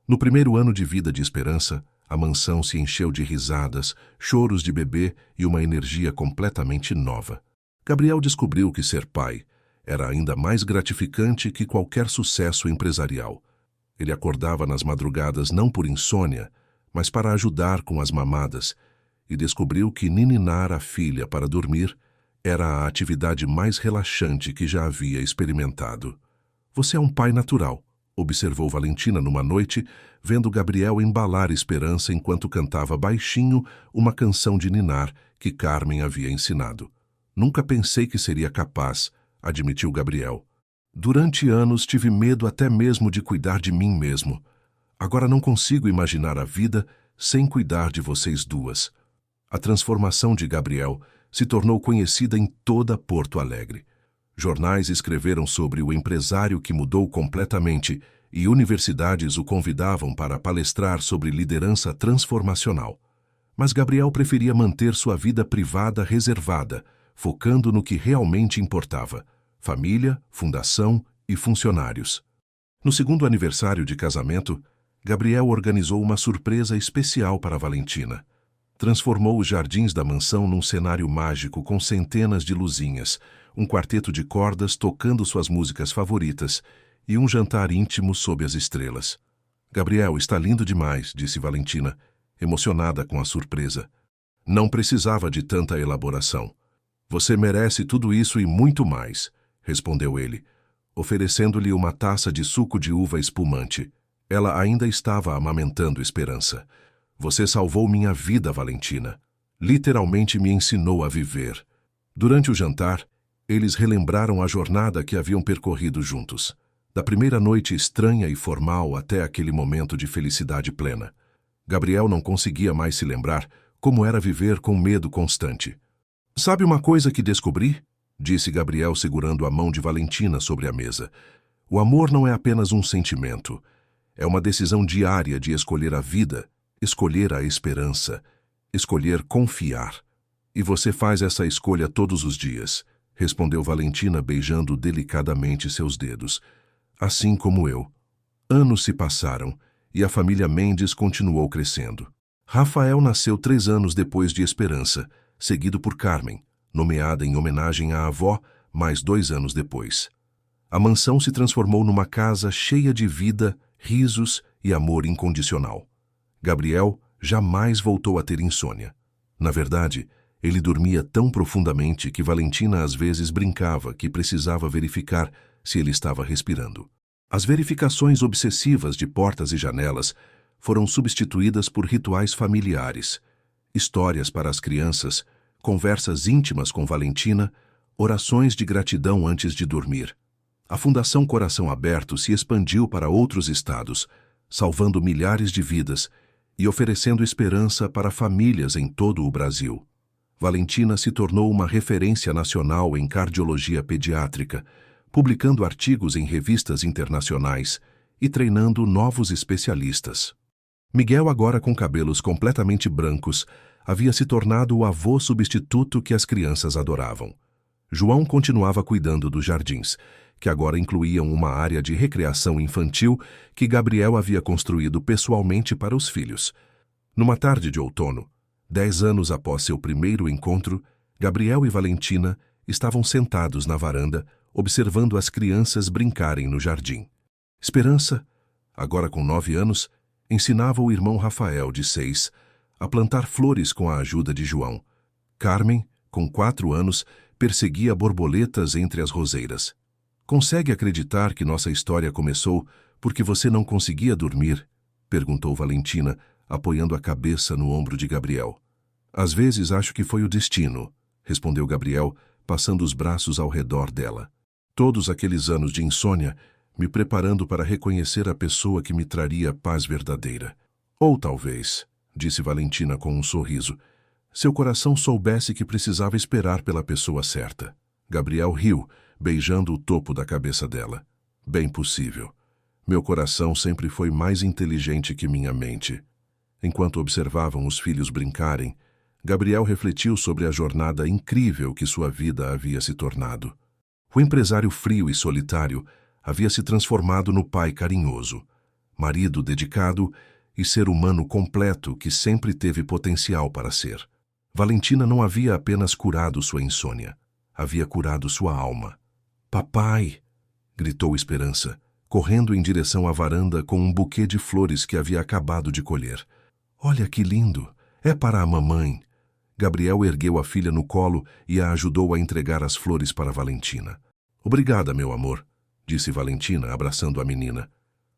No primeiro ano de vida de Esperança, a mansão se encheu de risadas, choros de bebê e uma energia completamente nova. Gabriel descobriu que ser pai era ainda mais gratificante que qualquer sucesso empresarial. Ele acordava nas madrugadas não por insônia, mas para ajudar com as mamadas, e descobriu que nininar a filha para dormir era a atividade mais relaxante que já havia experimentado. Você é um pai natural, observou Valentina numa noite, vendo Gabriel embalar Esperança enquanto cantava baixinho uma canção de ninar que Carmen havia ensinado. Nunca pensei que seria capaz, admitiu Gabriel. Durante anos tive medo até mesmo de cuidar de mim mesmo. Agora não consigo imaginar a vida sem cuidar de vocês duas. A transformação de Gabriel se tornou conhecida em toda Porto Alegre. Jornais escreveram sobre o empresário que mudou completamente e universidades o convidavam para palestrar sobre liderança transformacional. Mas Gabriel preferia manter sua vida privada reservada, focando no que realmente importava: família, fundação e funcionários. No segundo aniversário de casamento, Gabriel organizou uma surpresa especial para Valentina. Transformou os jardins da mansão num cenário mágico com centenas de luzinhas, um quarteto de cordas tocando suas músicas favoritas e um jantar íntimo sob as estrelas. Gabriel, está lindo demais, disse Valentina, emocionada com a surpresa. Não precisava de tanta elaboração. Você merece tudo isso e muito mais, respondeu ele, oferecendo-lhe uma taça de suco de uva espumante. Ela ainda estava amamentando Esperança. Você salvou minha vida, Valentina. Literalmente me ensinou a viver. Durante o jantar, eles relembraram a jornada que haviam percorrido juntos, da primeira noite estranha e formal até aquele momento de felicidade plena. Gabriel não conseguia mais se lembrar como era viver com medo constante. Sabe uma coisa que descobri? Disse Gabriel segurando a mão de Valentina sobre a mesa. O amor não é apenas um sentimento. É uma decisão diária de escolher a vida, escolher a esperança, escolher confiar. E você faz essa escolha todos os dias, respondeu Valentina beijando delicadamente seus dedos. Assim como eu. Anos se passaram e a família Mendes continuou crescendo. Rafael nasceu 3 anos depois de Esperança, seguido por Carmen, nomeada em homenagem à avó, mais 2 anos depois. A mansão se transformou numa casa cheia de vida, risos e amor incondicional. Gabriel jamais voltou a ter insônia. Na verdade, ele dormia tão profundamente que Valentina às vezes brincava que precisava verificar se ele estava respirando. As verificações obsessivas de portas e janelas foram substituídas por rituais familiares, histórias para as crianças, conversas íntimas com Valentina, orações de gratidão antes de dormir. A Fundação Coração Aberto se expandiu para outros estados, salvando milhares de vidas e oferecendo esperança para famílias em todo o Brasil. Valentina se tornou uma referência nacional em cardiologia pediátrica, publicando artigos em revistas internacionais e treinando novos especialistas. Miguel, agora com cabelos completamente brancos, havia se tornado o avô substituto que as crianças adoravam. João continuava cuidando dos jardins, que agora incluíam uma área de recreação infantil que Gabriel havia construído pessoalmente para os filhos. Numa tarde de outono, 10 anos após seu primeiro encontro, Gabriel e Valentina estavam sentados na varanda, observando as crianças brincarem no jardim. Esperança, agora com 9 anos, ensinava o irmão Rafael, de 6, a plantar flores com a ajuda de João. Carmen, com 4 anos, perseguia borboletas entre as roseiras. Consegue acreditar que nossa história começou porque você não conseguia dormir? Perguntou Valentina, apoiando a cabeça no ombro de Gabriel. Às vezes acho que foi o destino, respondeu Gabriel, passando os braços ao redor dela. Todos aqueles anos de insônia, me preparando para reconhecer a pessoa que me traria paz verdadeira. Ou talvez, disse Valentina com um sorriso, seu coração soubesse que precisava esperar pela pessoa certa. Gabriel riu, beijando o topo da cabeça dela. Bem possível. Meu coração sempre foi mais inteligente que minha mente. Enquanto observavam os filhos brincarem, Gabriel refletiu sobre a jornada incrível que sua vida havia se tornado. O empresário frio e solitário havia se transformado no pai carinhoso, marido dedicado e ser humano completo que sempre teve potencial para ser. Valentina não havia apenas curado sua insônia, havia curado sua alma. Papai! Gritou Esperança, correndo em direção à varanda com um buquê de flores que havia acabado de colher. Olha que lindo! É para a mamãe! Gabriel ergueu a filha no colo e a ajudou a entregar as flores para Valentina. Obrigada, meu amor, disse Valentina, abraçando a menina.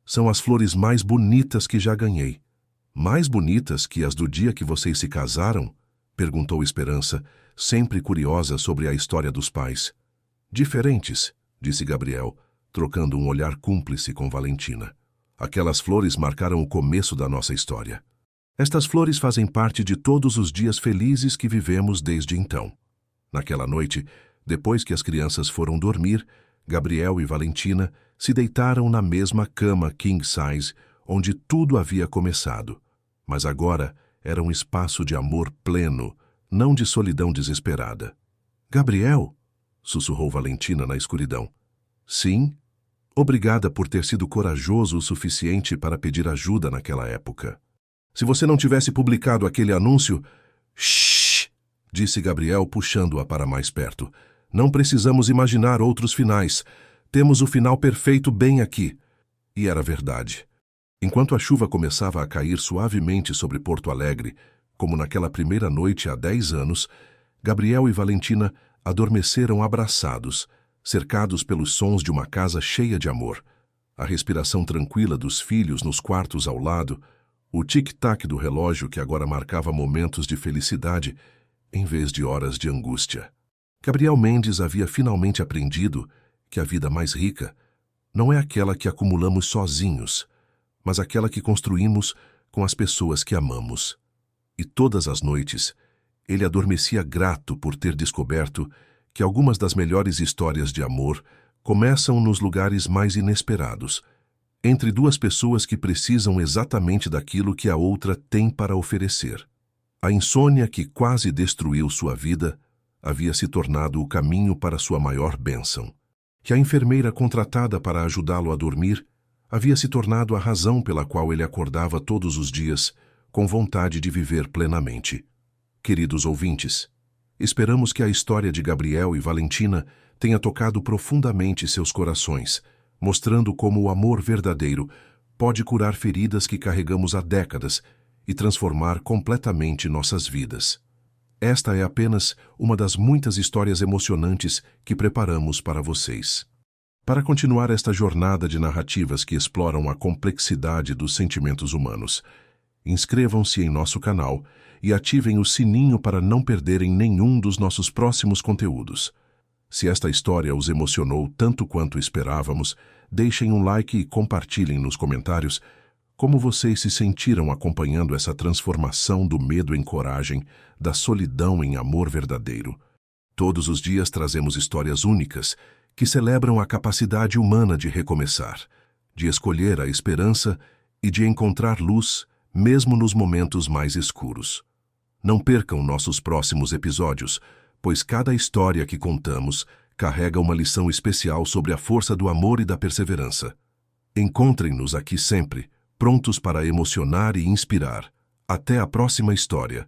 São as flores mais bonitas que já ganhei. Mais bonitas que as do dia que vocês se casaram? Perguntou Esperança, sempre curiosa sobre a história dos pais. Diferentes, disse Gabriel, trocando um olhar cúmplice com Valentina. Aquelas flores marcaram o começo da nossa história. Estas flores fazem parte de todos os dias felizes que vivemos desde então. Naquela noite, depois que as crianças foram dormir, Gabriel e Valentina se deitaram na mesma cama king size, onde tudo havia começado. Mas agora era um espaço de amor pleno, não de solidão desesperada. Gabriel, sussurrou Valentina na escuridão. Sim? Obrigada por ter sido corajoso o suficiente para pedir ajuda naquela época. Se você não tivesse publicado aquele anúncio... Shhh! Disse Gabriel, puxando-a para mais perto. Não precisamos imaginar outros finais. Temos o final perfeito bem aqui. E era verdade. Enquanto a chuva começava a cair suavemente sobre Porto Alegre, como naquela primeira noite há 10 anos, Gabriel e Valentina adormeceram abraçados, cercados pelos sons de uma casa cheia de amor. A respiração tranquila dos filhos nos quartos ao lado, o tic-tac do relógio que agora marcava momentos de felicidade em vez de horas de angústia. Gabriel Mendes havia finalmente aprendido que a vida mais rica não é aquela que acumulamos sozinhos, mas aquela que construímos com as pessoas que amamos. E todas as noites, ele adormecia grato por ter descoberto que algumas das melhores histórias de amor começam nos lugares mais inesperados, entre duas pessoas que precisam exatamente daquilo que a outra tem para oferecer. A insônia que quase destruiu sua vida havia se tornado o caminho para sua maior bênção. Que a enfermeira contratada para ajudá-lo a dormir havia se tornado a razão pela qual ele acordava todos os dias com vontade de viver plenamente. Queridos ouvintes, esperamos que a história de Gabriel e Valentina tenha tocado profundamente seus corações, mostrando como o amor verdadeiro pode curar feridas que carregamos há décadas e transformar completamente nossas vidas. Esta é apenas uma das muitas histórias emocionantes que preparamos para vocês. Para continuar esta jornada de narrativas que exploram a complexidade dos sentimentos humanos, inscrevam-se em nosso canal e ativem o sininho para não perderem nenhum dos nossos próximos conteúdos. Se esta história os emocionou tanto quanto esperávamos, deixem um like e compartilhem nos comentários como vocês se sentiram acompanhando essa transformação do medo em coragem, da solidão em amor verdadeiro. Todos os dias trazemos histórias únicas que celebram a capacidade humana de recomeçar, de escolher a esperança e de encontrar luz, mesmo nos momentos mais escuros. Não percam nossos próximos episódios, pois cada história que contamos carrega uma lição especial sobre a força do amor e da perseverança. Encontrem-nos aqui sempre, prontos para emocionar e inspirar. Até a próxima história.